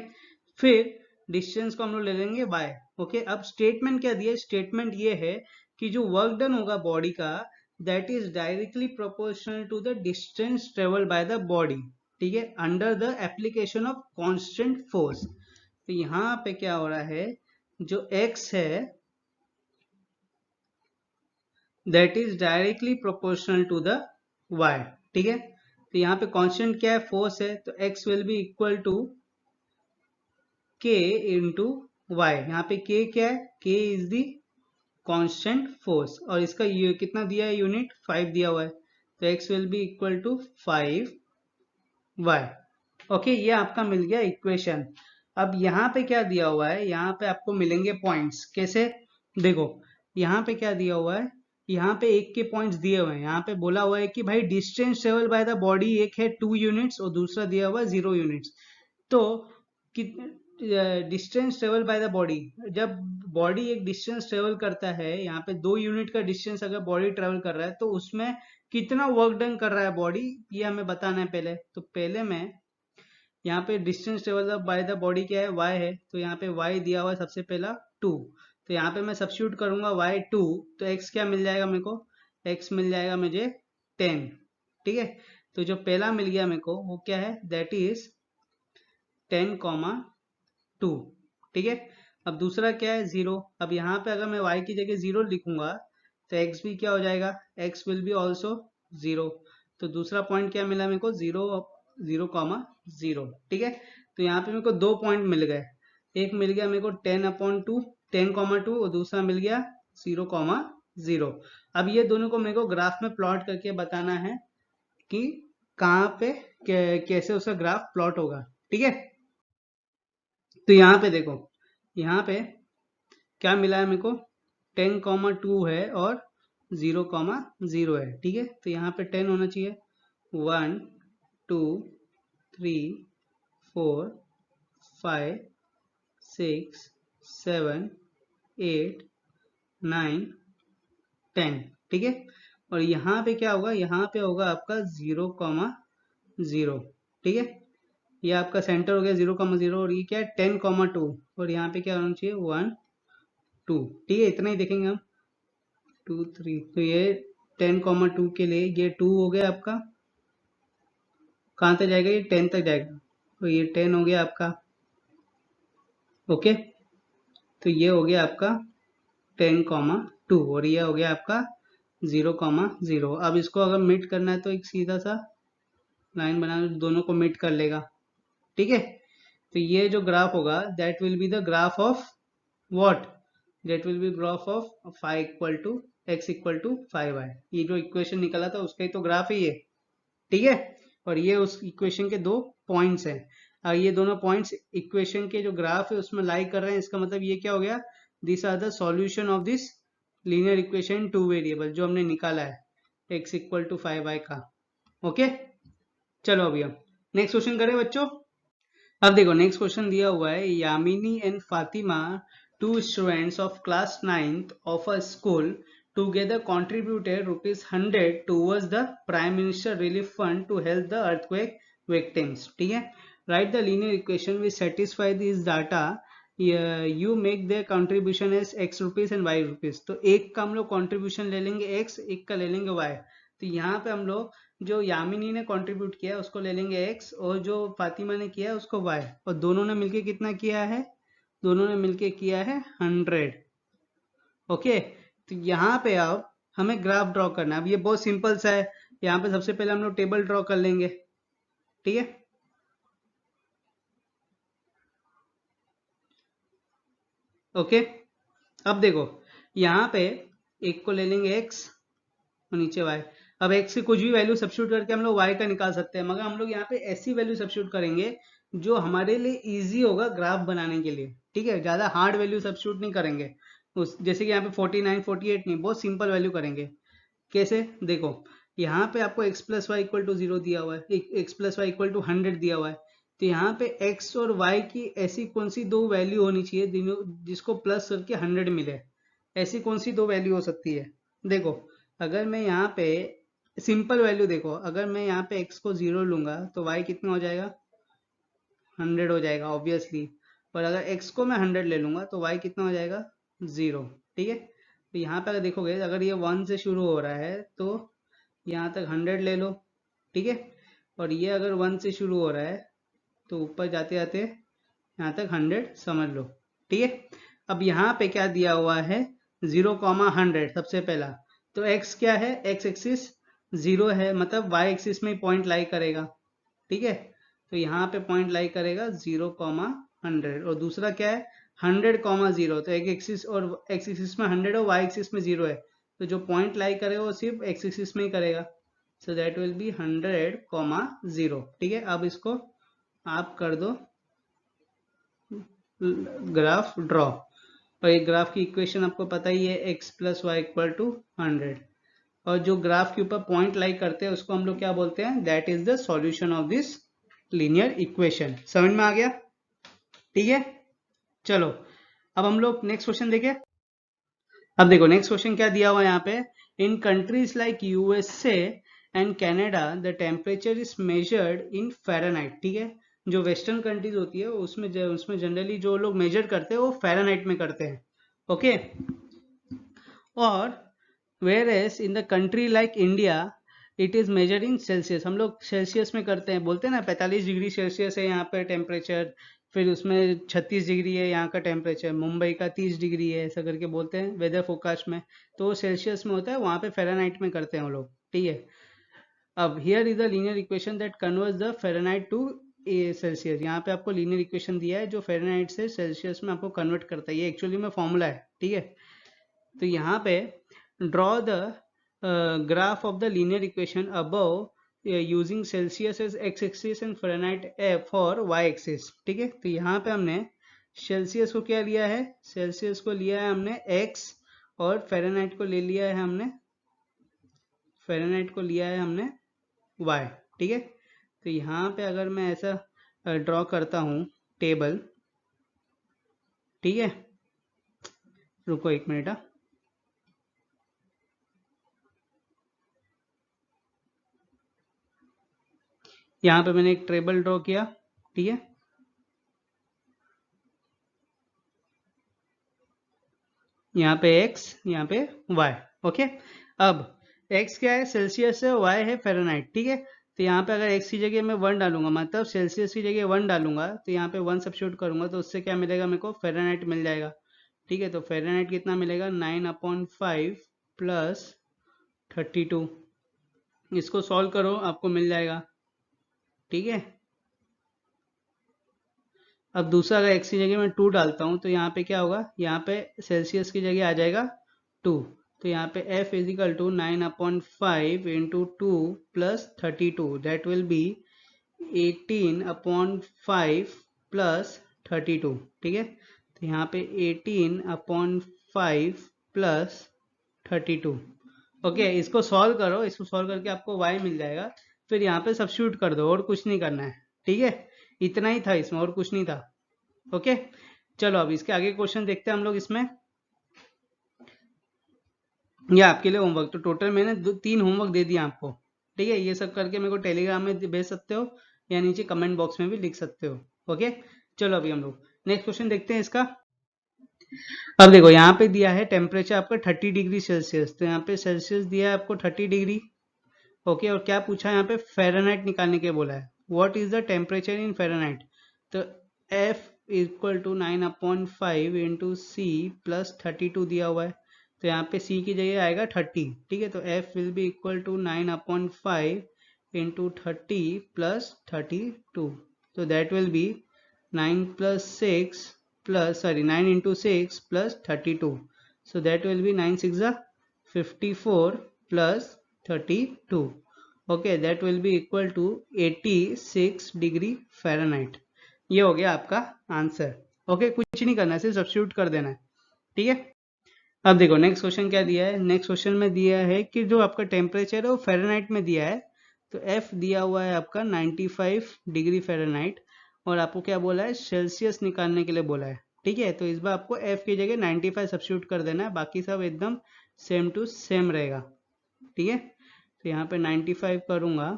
फिर डिस्टेंस को हम लोग ले लेंगे y। ओके, अब स्टेटमेंट क्या दिया, स्टेटमेंट ये है कि जो वर्क डन होगा बॉडी का that is directly proportional to the distance travel by the body, ठीक है, under the application of constant force. तो यहाँ पे क्या हो रहा है, जो x है that is directly proportional to the y, ठीक है। तो यहाँ पे कांस्टेंट क्या है, फोर्स है, तो x will be equal to k into y. यहाँ पे k क्या है, k is the constant force और इसका ये कितना दिया है यूनिट, 5 दिया हुआ है, तो x will be equal to 5y। Okay, ये आपका मिल गया इक्वेशन। अब यहाँ पे क्या दिया हुआ है, यहाँ पे आपको मिलेंगे पॉइंट्स, कैसे, देखो यहाँ पे क्या दिया हुआ है, यहाँ पे एक के पॉइंट्स दिए हुए हैं। यहाँ पे बोला हुआ है कि भाई distance travel by the body एक है 2 यूनिट्स और दूसरा दिया हुआ है 0 यूनिट्स। तो distance travel by the body, जब बॉडी एक डिस्टेंस ट्रेवल करता है, यहाँ पे 2 यूनिट का डिस्टेंस अगर बॉडी ट्रेवल कर रहा है तो उसमें कितना वर्क डन कर रहा है बॉडी, ये हमें बताना है पहले। तो पहले मैं यहाँ पे distance travel by the body क्या है, y है, तो यहाँ पे y दिया हुआ है सबसे पहला 2, तो यहाँ पे मैं सब्स्टिट्यूट करूंगा y2, तो x क्या मिल जाएगा मेरे को, x मिल जाएगा मुझे 10, ठीक है। तो जो पहला मिल गया मेरे को वो क्या है, दैट इज 10,2, ठीक है। अब दूसरा क्या है 0, अब यहाँ पे अगर मैं y की जगह 0 लिखूंगा तो x भी क्या हो जाएगा, x विल बी ऑल्सो 0। तो दूसरा पॉइंट क्या मिला मेरे को, 0,0, ठीक है। तो यहाँ पे मेरे को 2 पॉइंट मिल गए, एक मिल गया मेरे को 10,2 और दूसरा मिल गया 0,0। अब ये दोनों को मेरे को ग्राफ में प्लॉट करके बताना है कि कहाँ पे कैसे उसका ग्राफ प्लॉट होगा, ठीक है। तो यहाँ पे देखो, यहाँ पे क्या मिला है मेरे को, 10,2 है और 0,0 है, ठीक है। तो यहाँ पे 10 होना चाहिए, 1 2 3 4 5 6 7 8 9 10, ठीक है। और यहाँ पे क्या होगा, यहाँ पे होगा आपका 0,0, ठीक है। ये आपका सेंटर हो गया 0,0 और ये क्या है 10,2 और यहाँ पे क्या होना चाहिए 1 2, ठीक है। इतना ही देखेंगे हम, 2 3, तो ये 10,2 के लिए ये 2 हो गया आपका, कहाँ तक जाएगा, ये 10 तक जाएगा, तो ये 10 हो गया आपका, ओके। तो ये हो गया आपका 10,2 और ये हो गया आपका 0,0। अब इसको अगर मीट करना है तो एक सीधा सा लाइन बनाना, दोनों को मीट कर लेगा, ठीक है। तो ये जो ग्राफ होगा that will be the graph of what, that will be graph of phi equal to x equal to 5y। ये जो इक्वेशन निकला था उसका ही तो ग्राफ है ये, ठीक है। और ये उस इक्वेशन के 2 पॉइंट्स हैं, और ये दोनों पॉइंट्स इक्वेशन के जो ग्राफ है उसमें लाई कर रहे हैं, इसका मतलब ये क्या हो गया, this are the solution of this linear equation 2 variable जो हमने निकाला है x इक्वल टू 5y का, ओके। चलो अभी हम नेक्स्ट क्वेश्चन करें बच्चों। अब देखो नेक्स्ट क्वेश्चन दिया हुआ है, Yamini and Fatima, 2 students of class 9th of a school together contributed ₹100 towards the Prime Minister Relief Fund to help the earthquake victims, ठीक है। Write the linear equation which satisfy these data, you make their contribution as x rupees and y rupees। तो एक का हम लोग contribution ले लेंगे x, एक का ले लेंगे y। तो यहाँ पे हम लोग जो यामिनी ने कंट्रीब्यूट किया उसको ले लेंगे x और जो फातिमा ने किया उसको y, और दोनों ने मिलके कितना किया है, दोनों ने मिलके किया है 100, ओके। तो यहाँ पे अब हमें ग्राफ ड्रॉ करना है। अब ये बहुत सिंपल सा है, यहाँ पे सबसे पहले हम लोग टेबल ड्रॉ कर लेंगे, ठीक है। ओके, अब देखो यहाँ पे एक को ले लेंगे x और नीचे y। अब x की कुछ भी वैल्यू सब्स्टिट्यूट करके हम लोग y का निकाल सकते हैं, मगर हम लोग यहाँ पे ऐसी वैल्यू सब्स्टिट्यूट करेंगे जो हमारे लिए इजी होगा ग्राफ बनाने के लिए, ठीक है। ज्यादा हार्ड वैल्यू सब्स्टिट्यूट नहीं करेंगे, उस जैसे कि यहाँ पे 49 48 नहीं, बहुत सिंपल वैल्यू करेंगे। कैसे, देखो यहाँ पे आपको x plus Y equal to 0 दिया हुआ है, x plus Y equal to 100 दिया हुआ है, तो यहाँ पे x और y की ऐसी कौन सी दो वैल्यू होनी चाहिए जिसको प्लस करके 100 मिले, ऐसी कौन सी दो वैल्यू हो सकती है? देखो, अगर मैं यहाँ पे सिंपल वैल्यू देखो, अगर मैं यहाँ पे x को 0 लूंगा तो y कितना हो जाएगा? 100 हो जाएगा ऑब्वियसली। और अगर x को मैं 100 ले लूंगा तो y कितना हो जाएगा? 0। ठीक है, तो यहाँ पे अगर देखोगे, अगर ये 1 से शुरू हो रहा है तो यहाँ तक 100 ले लो। ठीक है, और ये अगर 1 से शुरू हो रहा है तो ऊपर जाते जाते यहाँ तक 100 समझ लो। ठीक है, अब यहाँ पे क्या दिया हुआ है? 0,100 सबसे पहला। तो x क्या है? x एक्सिस 0 है, मतलब y एक्सिस में पॉइंट लाई करेगा। ठीक है, तो यहाँ पे पॉइंट लाई करेगा 0,100। और दूसरा क्या है? 100,0। तो एक एक्सिस और x एक्सिस में 100 और y एक्सिस में 0 है, तो जो पॉइंट लाई करेगा वो सिर्फ x एक्सिस में ही करेगा। सो दैट विल बी 100,0। ठीक है, अब इसको आप कर दो ग्राफ ड्रॉ। और ये ग्राफ की इक्वेशन आपको पता ही है, x plus Y equal to 100। और जो ग्राफ के ऊपर पॉइंट लाई करते हैं उसको हम लोग क्या बोलते हैं? That is the solution of this linear equation. समझ में आ गया? ठीक है, चलो अब हम लोग नेक्स्ट क्वेश्चन देखें। अब देखो नेक्स्ट क्वेश्चन क्या दिया हुआ है यहाँ पे। In countries like USA and Canada the temperature is measured in Fahrenheit. ठीक है, जो वेस्टर्न कंट्रीज होती है उसमें जनरली जो लोग मेजर करते हैं वो फ़ारेनहाइट में करते हैं। ओके, और whereas in the country like India it is measured in Celsius. हम लोग सेल्सियस में करते हैं, बोलते हैं ना 45 डिग्री सेल्सियस है यहाँ पे टेम्परेचर, फिर उसमें 36 डिग्री है यहाँ का टेम्परेचर, मुंबई का 30 डिग्री है, ऐसा करके बोलते हैं वेदर फोरकास्ट में। तो सेल्सियस में होता है, वहाँ पे फ़ारेनहाइट में करते हैं वो लोग। ठीक है, अब here is the linear equation that converts the Fahrenheit to Celsius. यहाँ पे आपको लीनियर इक्वेशन दिया है जो फ़ारेनहाइट से सेल्सियस में आपको कन्वर्ट करता है। ये एक्चुअली में फॉर्मूला है। ठीक है, तो यहाँ पे draw the graph of the linear equation above using Celsius as x axis and Fahrenheit for y axis. ठीक है, तो यहाँ पे हमने सेल्सियस को क्या लिया है? सेल्सियस को लिया है हमने x, और फ़ारेनहाइट को ले लिया है हमने y। ठीक है, तो यहाँ पे अगर मैं ऐसा ड्रॉ करता हूँ टेबल, ठीक है, रुको एक मिनट। यहाँ पे मैंने एक टेबल ड्रॉ किया। ठीक है, यहाँ पे x, यहाँ पे y। ओके, अब x क्या है? सेल्सियस है, y है फ़ारेनहाइट। ठीक है, तो यहाँ पे अगर x की जगह मैं 1 डालूंगा, मतलब सेल्सियस की जगह 1 डालूंगा, तो यहाँ पे 1 सब्स्टिट्यूट करूंगा तो उससे क्या मिलेगा मेरे को? फ़ारेनहाइट मिल जाएगा। ठीक है, तो फ़ारेनहाइट कितना मिलेगा? 9/5 प्लस 32। इसको सॉल्व करो, आपको मिल जाएगा। ठीक है, अब दूसरा अगर x की जगह मैं 2 डालता हूँ तो यहाँ पे क्या होगा? यहाँ पे सेल्सियस की जगह आ जाएगा 2, तो यहाँ पे f is equal to 9/5 into 2 plus 32, that will be 18/5 plus 32। ठीक है, तो यहाँ पे 18/5 प्लस 32। ओके, इसको सॉल्व करो, इसको सॉल्व करके आपको y मिल जाएगा। फिर यहाँ पे सब्स्टिट्यूट कर दो, और कुछ नहीं करना है। ठीक है, इतना ही था इसमें, और कुछ नहीं था। ओके, चलो अब इसके आगे क्वेश्चन देखते हैं हम लोग इसमें। ये आपके लिए होमवर्क, तो टोटल मैंने 3 होमवर्क दे दिया आपको। ठीक है, ये सब करके मेरे को टेलीग्राम में भेज सकते हो या नीचे कमेंट बॉक्स में भी लिख सकते हो। ओके, चलो अभी हम लोग नेक्स्ट क्वेश्चन देखते हैं इसका। अब देखो यहाँ पे दिया है टेम्परेचर आपका 30 डिग्री सेल्सियस, तो यहाँ पे सेल्सियस दिया है आपको 30 डिग्री। ओके, और क्या पूछा है यहाँ पे? फ़ारेनहाइट निकालने के बोला है। What is the temperature in Fahrenheit? तो F equal to 9/5 into C plus 32 दिया हुआ है, तो यहाँ पे C की जगह आएगा 30। ठीक है, तो F will be equal to 9/5 into 30 plus 32, तो that will be 9 into 6 plus 32, so that will be 9 6 54 plus 32. okay, that will be equal to 86 degree Fahrenheit. ये हो गया आपका आंसर। ओके, कुछ नहीं करना है, सिर्फ सब्स्टिट्यूट कर देना है। ठीक है, अब देखो नेक्स्ट क्वेश्चन क्या दिया है। नेक्स्ट क्वेश्चन में दिया है कि जो आपका टेम्परेचर है वो फ़ारेनहाइट में दिया है, तो F दिया हुआ है आपका 95 डिग्री फ़ारेनहाइट, और आपको क्या बोला है, सेल्सियस निकालने के लिए बोला है। ठीक है, तो इस बार आपको एफ की जगह 95 सब्स्टिट्यूट कर देना है, बाकी सब एकदम सेम टू सेम रहेगा। ठीक है, तो यहाँ पे 95 करूँगा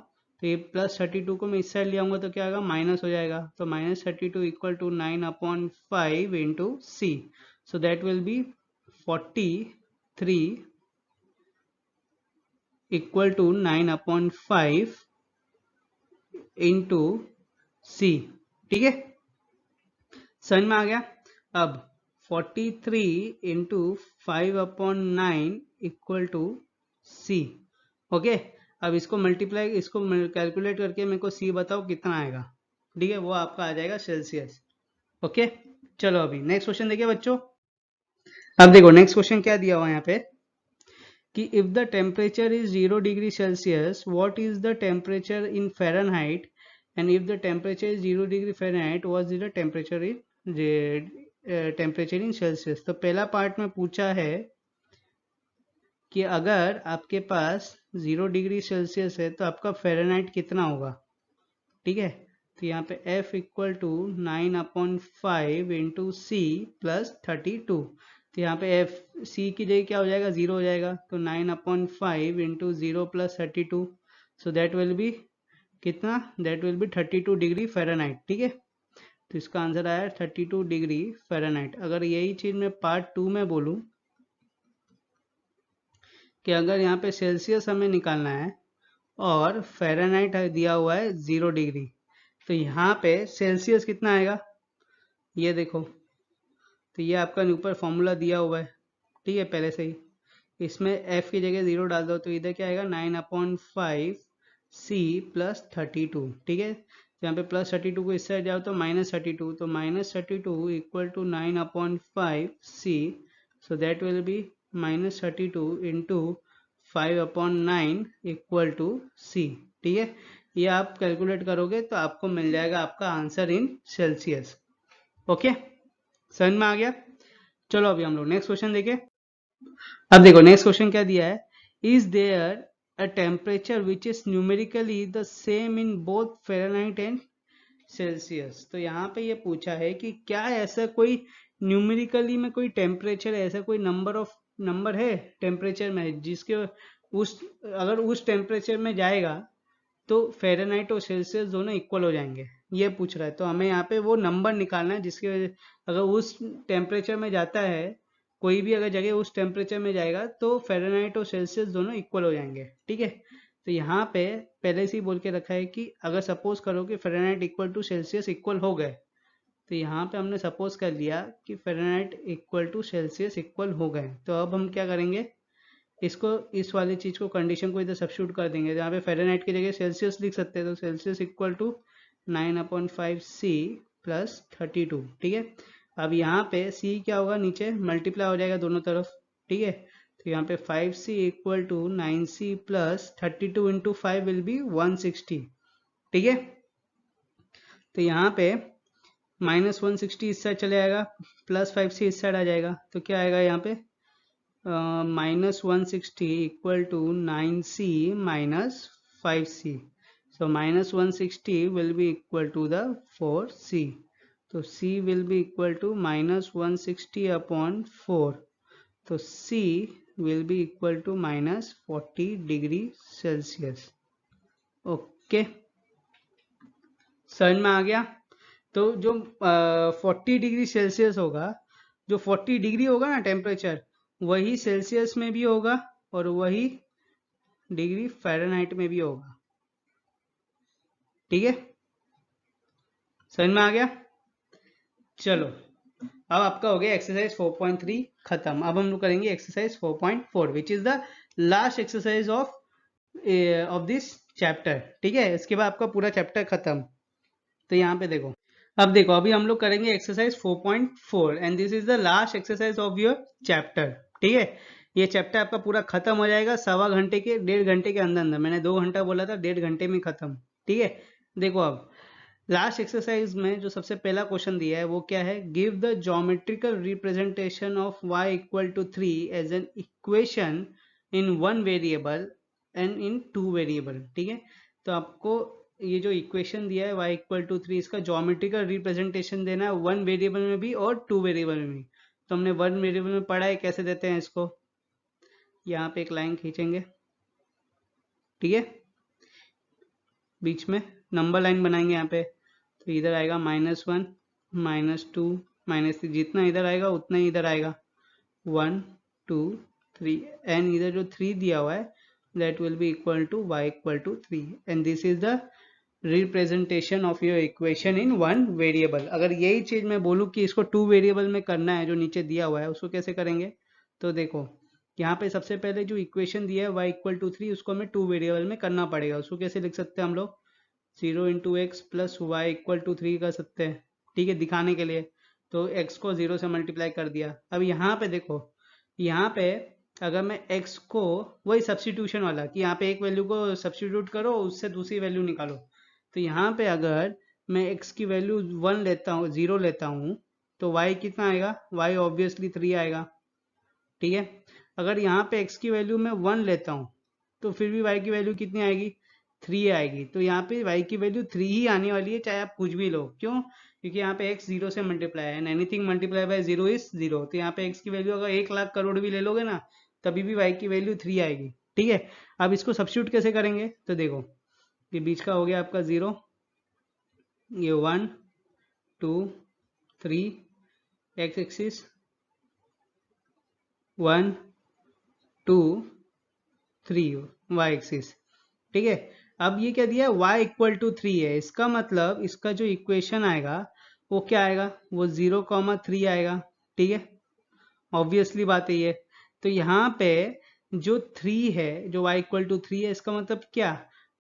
तो ये +32 को मैं इस साइड ले आऊँगा तो क्या आएगा, माइनस हो जाएगा। तो -32 इक्वल टू 9/5 इंटू सी, so that will be 43 equal to 9/5 into सी। ठीक है, समझ में आ गया। अब 43 इंटू 5/9 इक्वल टू सी। ओके, अब इसको मल्टीप्लाई, इसको कैलकुलेट करके मेरे को सी बताओ कितना आएगा। ठीक है, वो आपका आ जाएगा सेल्सियस। ओके, चलो अभी नेक्स्ट क्वेश्चन देखिए बच्चों। अब देखो नेक्स्ट क्वेश्चन क्या दिया हुआ है यहाँ पे कि if the temperature is 0 degree Celsius, what is the temperature in Fahrenheit, and if the temperature is 0 degree Fahrenheit, what is the temperature in Celsius. तो पहला पार्ट में पूछा है कि अगर आपके पास 0 डिग्री सेल्सियस है तो आपका फ़ारेनहाइट कितना होगा। ठीक है, तो यहाँ पे F equal to 9/5 into C plus 32। तो यहाँ पे F C की जगह क्या हो जाएगा, 0 हो जाएगा। तो 9/5 into 0 plus 32, so that will be कितना, that will be 32 degree Fahrenheit. ठीक है, तो इसका आंसर आया 32 डिग्री फ़ारेनहाइट। अगर यही चीज़ मैं पार्ट 2 में बोलूँ कि अगर यहाँ पे सेल्सियस हमें निकालना है और फ़ारेनहाइट दिया हुआ है 0 डिग्री, तो यहाँ पे सेल्सियस कितना आएगा, ये देखो। तो ये आपका ऊपर फॉर्मूला दिया हुआ है, ठीक है, पहले से ही। इसमें f की जगह 0 डाल दो तो इधर क्या आएगा, 9/5 c प्लस 32। ठीक है, यहाँ पे +32 को इस साइड जाओ तो -32, तो -32 equal to 9/5 c, so that will be -32 into 5/9 equal to c। ठीक है, ये आप कैलकुलेट करोगे तो आपको मिल जाएगा आपका आंसर इन सेल्सियस। ओके, समझ में आ गया। चलो अभी हम लोग नेक्स्ट क्वेश्चन देखें। अब देखो नेक्स्ट क्वेश्चन क्या दिया है, is there a temperature which is numerically the same in both Fahrenheit and Celsius. तो यहाँ पे ये पूछा है कि क्या ऐसा कोई न्यूमेरिकली में कोई टेम्परेचर, ऐसा कोई नंबर है टेम्परेचर में जिसके उस, अगर उस टेम्परेचर में जाएगा तो फ़ारेनहाइट और सेल्सियस दोनों इक्वल हो जाएंगे, ये पूछ रहा है। तो हमें यहाँ पे वो नंबर निकालना है जिसके वजह, अगर उस टेम्परेचर में जाता है, कोई भी अगर जगह उस टेम्परेचर में जाएगा तो फ़ारेनहाइट और सेल्सियस दोनों इक्वल हो जाएंगे। ठीक है, तो यहाँ पे पहले से ही बोल के रखा है कि अगर सपोज करो कि Fahrenheit equal to Celsius equal हो गए, तो यहाँ पे हमने सपोज कर लिया कि Fahrenheit equal to Celsius equal हो गए। तो अब हम क्या करेंगे, इसको, इस वाली चीज़ को, कंडीशन को इधर सब्स्टिट्यूट कर देंगे। जहाँ पे फ़ारेनहाइट की जगह सेल्सियस लिख सकते हैं, तो Celsius equal to 9/5 c plus 32। ठीक है, अब यहाँ पे c क्या होगा, नीचे मल्टीप्लाई हो जाएगा दोनों तरफ। ठीक है, तो यहाँ पे 5c equal to 9c plus 32 into 5 will be 160। ठीक है, तो यहाँ पे -160 इस साइड चले आएगा, +5c इस साइड आ जाएगा, तो क्या आएगा यहाँ पे, -160 equal to 9c minus 5c, so -160 will be equal to the 4c, तो c will be equal to -160 upon 4, तो c will be equal to -40 degree Celsius. Okay, समझ में आ गया। तो जो 40 डिग्री सेल्सियस होगा, जो 40 डिग्री होगा ना टेम्परेचर, वही सेल्सियस में भी होगा और वही डिग्री फ़ारेनहाइट में भी होगा। ठीक है, समझ में आ गया। चलो अब आपका हो गया एक्सरसाइज 4.3 खत्म। अब हम लोग करेंगे exercise 4.4 which is the last exercise of this chapter. ठीक है, इसके बाद आपका पूरा चैप्टर खत्म। तो यहाँ पे देखो, अब देखो अभी हम लोग करेंगे exercise 4.4 and this is the last exercise of your chapter. ठीक है, ये चैप्टर आपका पूरा खत्म हो जाएगा 1.25 के, 1.5 घंटे के अंदर अंदर। मैंने 2 घंटा बोला था, 1.5 घंटे में खत्म। ठीक है, देखो अब लास्ट एक्सरसाइज में जो सबसे पहला क्वेश्चन दिया है वो क्या है, give the geometrical representation of y equal to 3 as an equation in 1 variable and in 2 variable. ठीक है, तो आपको ये जो इक्वेशन दिया है y इक्वल टू 3, इसका ज्योमेट्रिकल रिप्रेजेंटेशन देना है 1 वेरिएबल में भी और 2 वेरिएबल में भी। तो हमने 1 वेरिएबल में पढ़ा है कैसे देते हैं इसको। यहाँ पे एक लाइन खींचेंगे, ठीक है, बीच में नंबर लाइन बनाएंगे यहाँ पे। तो इधर आएगा -1, -2, -3, जितना इधर आएगा उतना ही इधर आएगा, 1 2 3, एंड इधर जो 3 दिया हुआ है that will be equal to y equal to 3, and this is the representation of your equation in one variable। अगर यही चीज मैं बोलूँ कि इसको 2 वेरिएबल में करना है जो नीचे दिया हुआ है, उसको कैसे करेंगे। तो देखो यहाँ पे सबसे पहले जो इक्वेशन दिया है y इक्वल टू 3, उसको हमें 2 वेरिएबल में करना पड़ेगा। उसको कैसे लिख सकते हैं हम लोग, 0 into x plus Y equal to 3 कर सकते हैं, ठीक है, दिखाने के लिए। तो x को 0 से मल्टीप्लाई कर दिया। अब यहाँ पे देखो, यहाँ पे अगर मैं x को, वही सब्स्टिट्यूशन वाला कि यहाँ पे एक वैल्यू को सब्स्टिट्यूट करो, उससे दूसरी वैल्यू निकालो। तो यहाँ पे अगर मैं x की वैल्यू 1 लेता हूँ, 0 लेता हूँ, तो y कितना आएगा, y ऑब्वियसली 3 आएगा, ठीक है। अगर यहाँ पे x की वैल्यू मैं 1 लेता हूँ, तो फिर भी y की वैल्यू कितनी आएगी, 3 आएगी। तो यहाँ पे y की वैल्यू 3 ही आने वाली है, चाहे आप कुछ भी लो। क्यों, क्योंकि यहाँ पे x 0 से मल्टीप्लाई है, and anything multiply by 0 is 0। तो यहाँ पे x की वैल्यू अगर 1 लाख करोड़ भी ले लोगे ना, तभी भी y की वैल्यू 3 आएगी, ठीक है। अब इसको सब्स्टिट्यूट कैसे करेंगे, तो देखो ये बीच का हो गया आपका 0, ये 1 2 3, x एक्सिस 1 2 3, y एक्सिस, ठीक है। अब ये क्या दिया है, y इक्वल टू 3 है। इसका मतलब इसका जो इक्वेशन आएगा वो क्या आएगा, वो 0,3 आएगा, ठीक है। ऑब्वियसली बात है ये। तो यहाँ पे जो 3 है, जो y इक्वल टू 3 है, इसका मतलब क्या,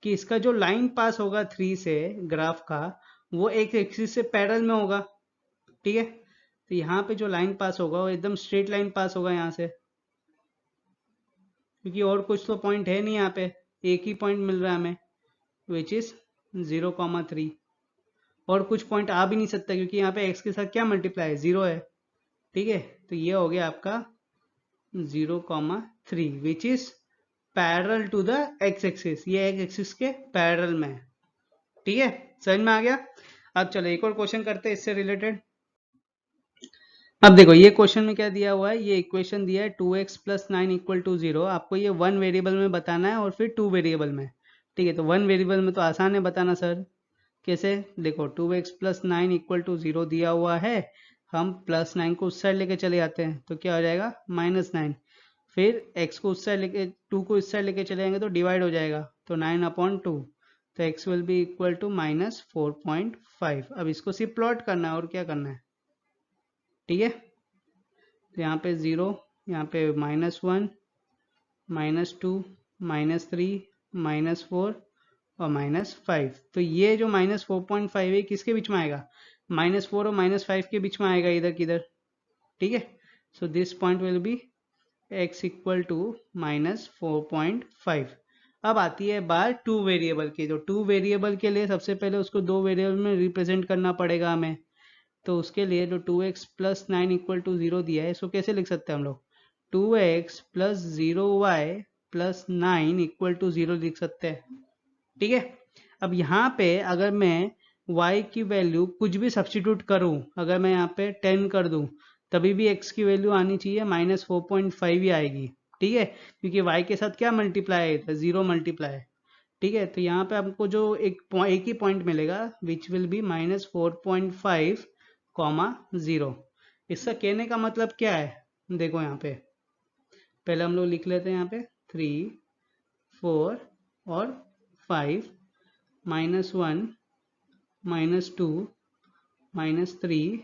कि इसका जो लाइन पास होगा 3 से ग्राफ का, वो एक एक्सिस से पैरेलल में होगा, ठीक है। तो यहाँ पे जो लाइन पास होगा वो एकदम स्ट्रेट लाइन पास होगा यहाँ से, क्योंकि और कुछ तो पॉइंट है नहीं यहाँ पे, एक ही पॉइंट मिल रहा है हमें, विच इज 0,3। और कुछ पॉइंट आ भी नहीं सकता, क्योंकि यहाँ पे x के साथ क्या मल्टीप्लाई है, 0 है, ठीक है। तो ये हो गया आपका 0,3 which is parallel to the x axis, ये x एक्सिस के पैरेलल में है, ठीक है। समझ में आ गया। अब चलो एक और क्वेश्चन करते हैं इससे रिलेटेड। अब देखो ये क्वेश्चन में क्या दिया हुआ है, ये इक्वेशन दिया है 2x प्लस 9 इक्वल टू 0। आपको ये 1 वेरिएबल में बताना है और फिर 2 वेरिएबल में, ठीक है। तो 1 वेरिएबल में तो आसान है बताना सर, कैसे, देखो 2x प्लस 9 इक्वल टू 0 दिया हुआ है, हम प्लस 9 को उस साइड लेके चले जाते हैं, तो क्या हो जाएगा -9, फिर x को उस साइड लेके, 2 को इस साइड लेके चले जाएंगे तो डिवाइड हो जाएगा, तो 9/2, तो x will be equal to -4.5। अब इसको सिर्फ प्लॉट करना है और क्या करना है, ठीक है। तो यहाँ पे 0, यहाँ पे -1, -2, -3, -4 और -5। तो ये जो -4.5 है किसके बीच में आएगा, -4 और -5 के बीच में आएगा, इधर किधर, ठीक है। So this point will be x equal to -4.5। अब आती है बात 2 वेरिएबल की। तो 2 वेरिएबल के लिए सबसे पहले उसको 2 वेरिएबल में रिप्रेजेंट करना पड़ेगा हमें। तो उसके लिए जो 2x प्लस 9 इक्वल टू 0 दिया है, इसको कैसे लिख सकते हैं हम लोग, 2x plus 0y plus 9 equal to 0 लिख सकते हैं, ठीक है। अब यहाँ पे अगर मैं y की वैल्यू कुछ भी सब्स्टिट्यूट करूँ, अगर मैं यहाँ पे 10 कर दूँ, तभी भी x की वैल्यू आनी चाहिए -4.5 ही आएगी, ठीक है, क्योंकि y के साथ क्या मल्टीप्लाई है, 0 मल्टीप्लाई, ठीक है। तो यहाँ पे आपको जो एक ही पॉइंट मिलेगा विच विल बी -4.5, 0। इसका कहने का मतलब क्या है, देखो यहाँ पे पहले हम लोग लिख लेते हैं, यहाँ पे 3 4 और 5, -1 -2 -3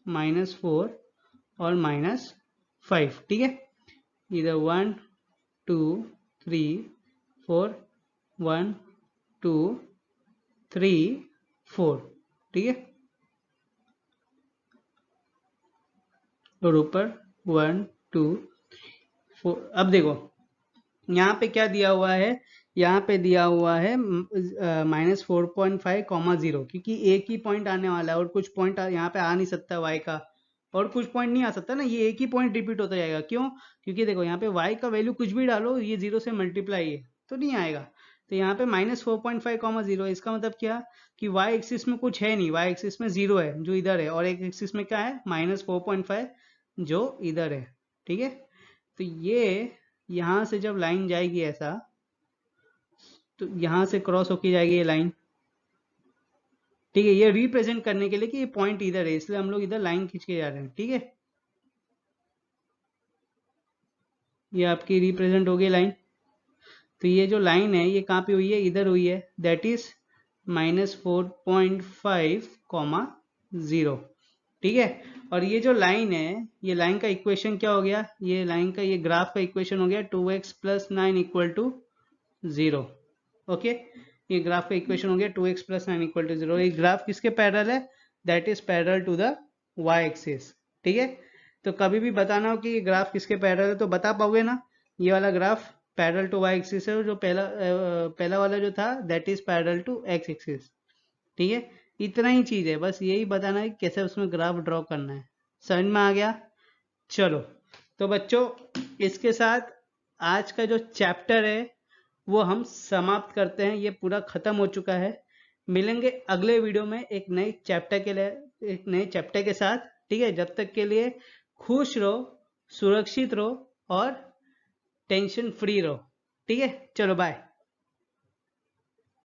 -4 और -5, ठीक है। इधर 1 2 3 4, 1 2 3 4, ठीक है। और ऊपर 1 2 4। अब देखो यहाँ पे क्या दिया हुआ है, यहाँ पे दिया हुआ है -4.5, 0, क्योंकि एक ही पॉइंट आने वाला है और कुछ पॉइंट यहाँ पे आ नहीं सकता y का, और कुछ पॉइंट नहीं आ सकता ना, ये एक ही पॉइंट रिपीट होता जाएगा। क्यों, क्योंकि देखो यहाँ पे y का वैल्यू कुछ भी डालो, ये 0 से मल्टीप्लाई है तो नहीं आएगा। तो यहाँ पे -4.5, इसका मतलब क्या कि y एक्सिस में कुछ है नहीं, y एक्सिस में 0 है जो इधर है, और एक एक्सिस में क्या है -4.5 जो इधर है। ठीक है, तो ये यहाँ से जब लाइन जाएगी ऐसा, तो यहाँ से क्रॉस होके जाएगी ये लाइन। ठीक है, ये रिप्रेजेंट करने के लिए कि ये पॉइंट इधर है, इसलिए हम लोग इधर लाइन खींच के जा रहे हैं। ठीक है, ये आपकी रिप्रेजेंट हो गई लाइन। तो ये जो लाइन है ये कहाँ पे हुई है, इधर हुई है, दैट इज -4.5, 0। ठीक है, और ये जो लाइन है, ये लाइन का इक्वेशन क्या हो गया, ये लाइन का, ये ग्राफ का इक्वेशन हो गया 2x + 9 = 0। ओके, ये ग्राफ का इक्वेशन हो गया 2x + 9 = 0। ये ग्राफ किसके पैरेलल है, that is parallel to the y axis. ठीक है, तो कभी भी बताना हो कि ये ग्राफ किसके पैरेलल है तो बता पाओगे ना, ये वाला graph parallel to y axis है, जो पहला वाला जो था that is parallel to x axis. ठीक है, इतना ही चीज है, बस यही बताना है कि कैसे उसमें ग्राफ ड्रॉ करना है। समझ में आ गया? चलो, तो बच्चों इसके साथ आज का जो चैप्टर है वो हम समाप्त करते हैं, ये पूरा खत्म हो चुका है। मिलेंगे अगले वीडियो में एक नए चैप्टर के लिए, एक नए चैप्टर के साथ। ठीक है, जब तक के लिए खुश रहो, सुरक्षित रहो और टेंशन फ्री रहो। ठीक है, चलो बाय।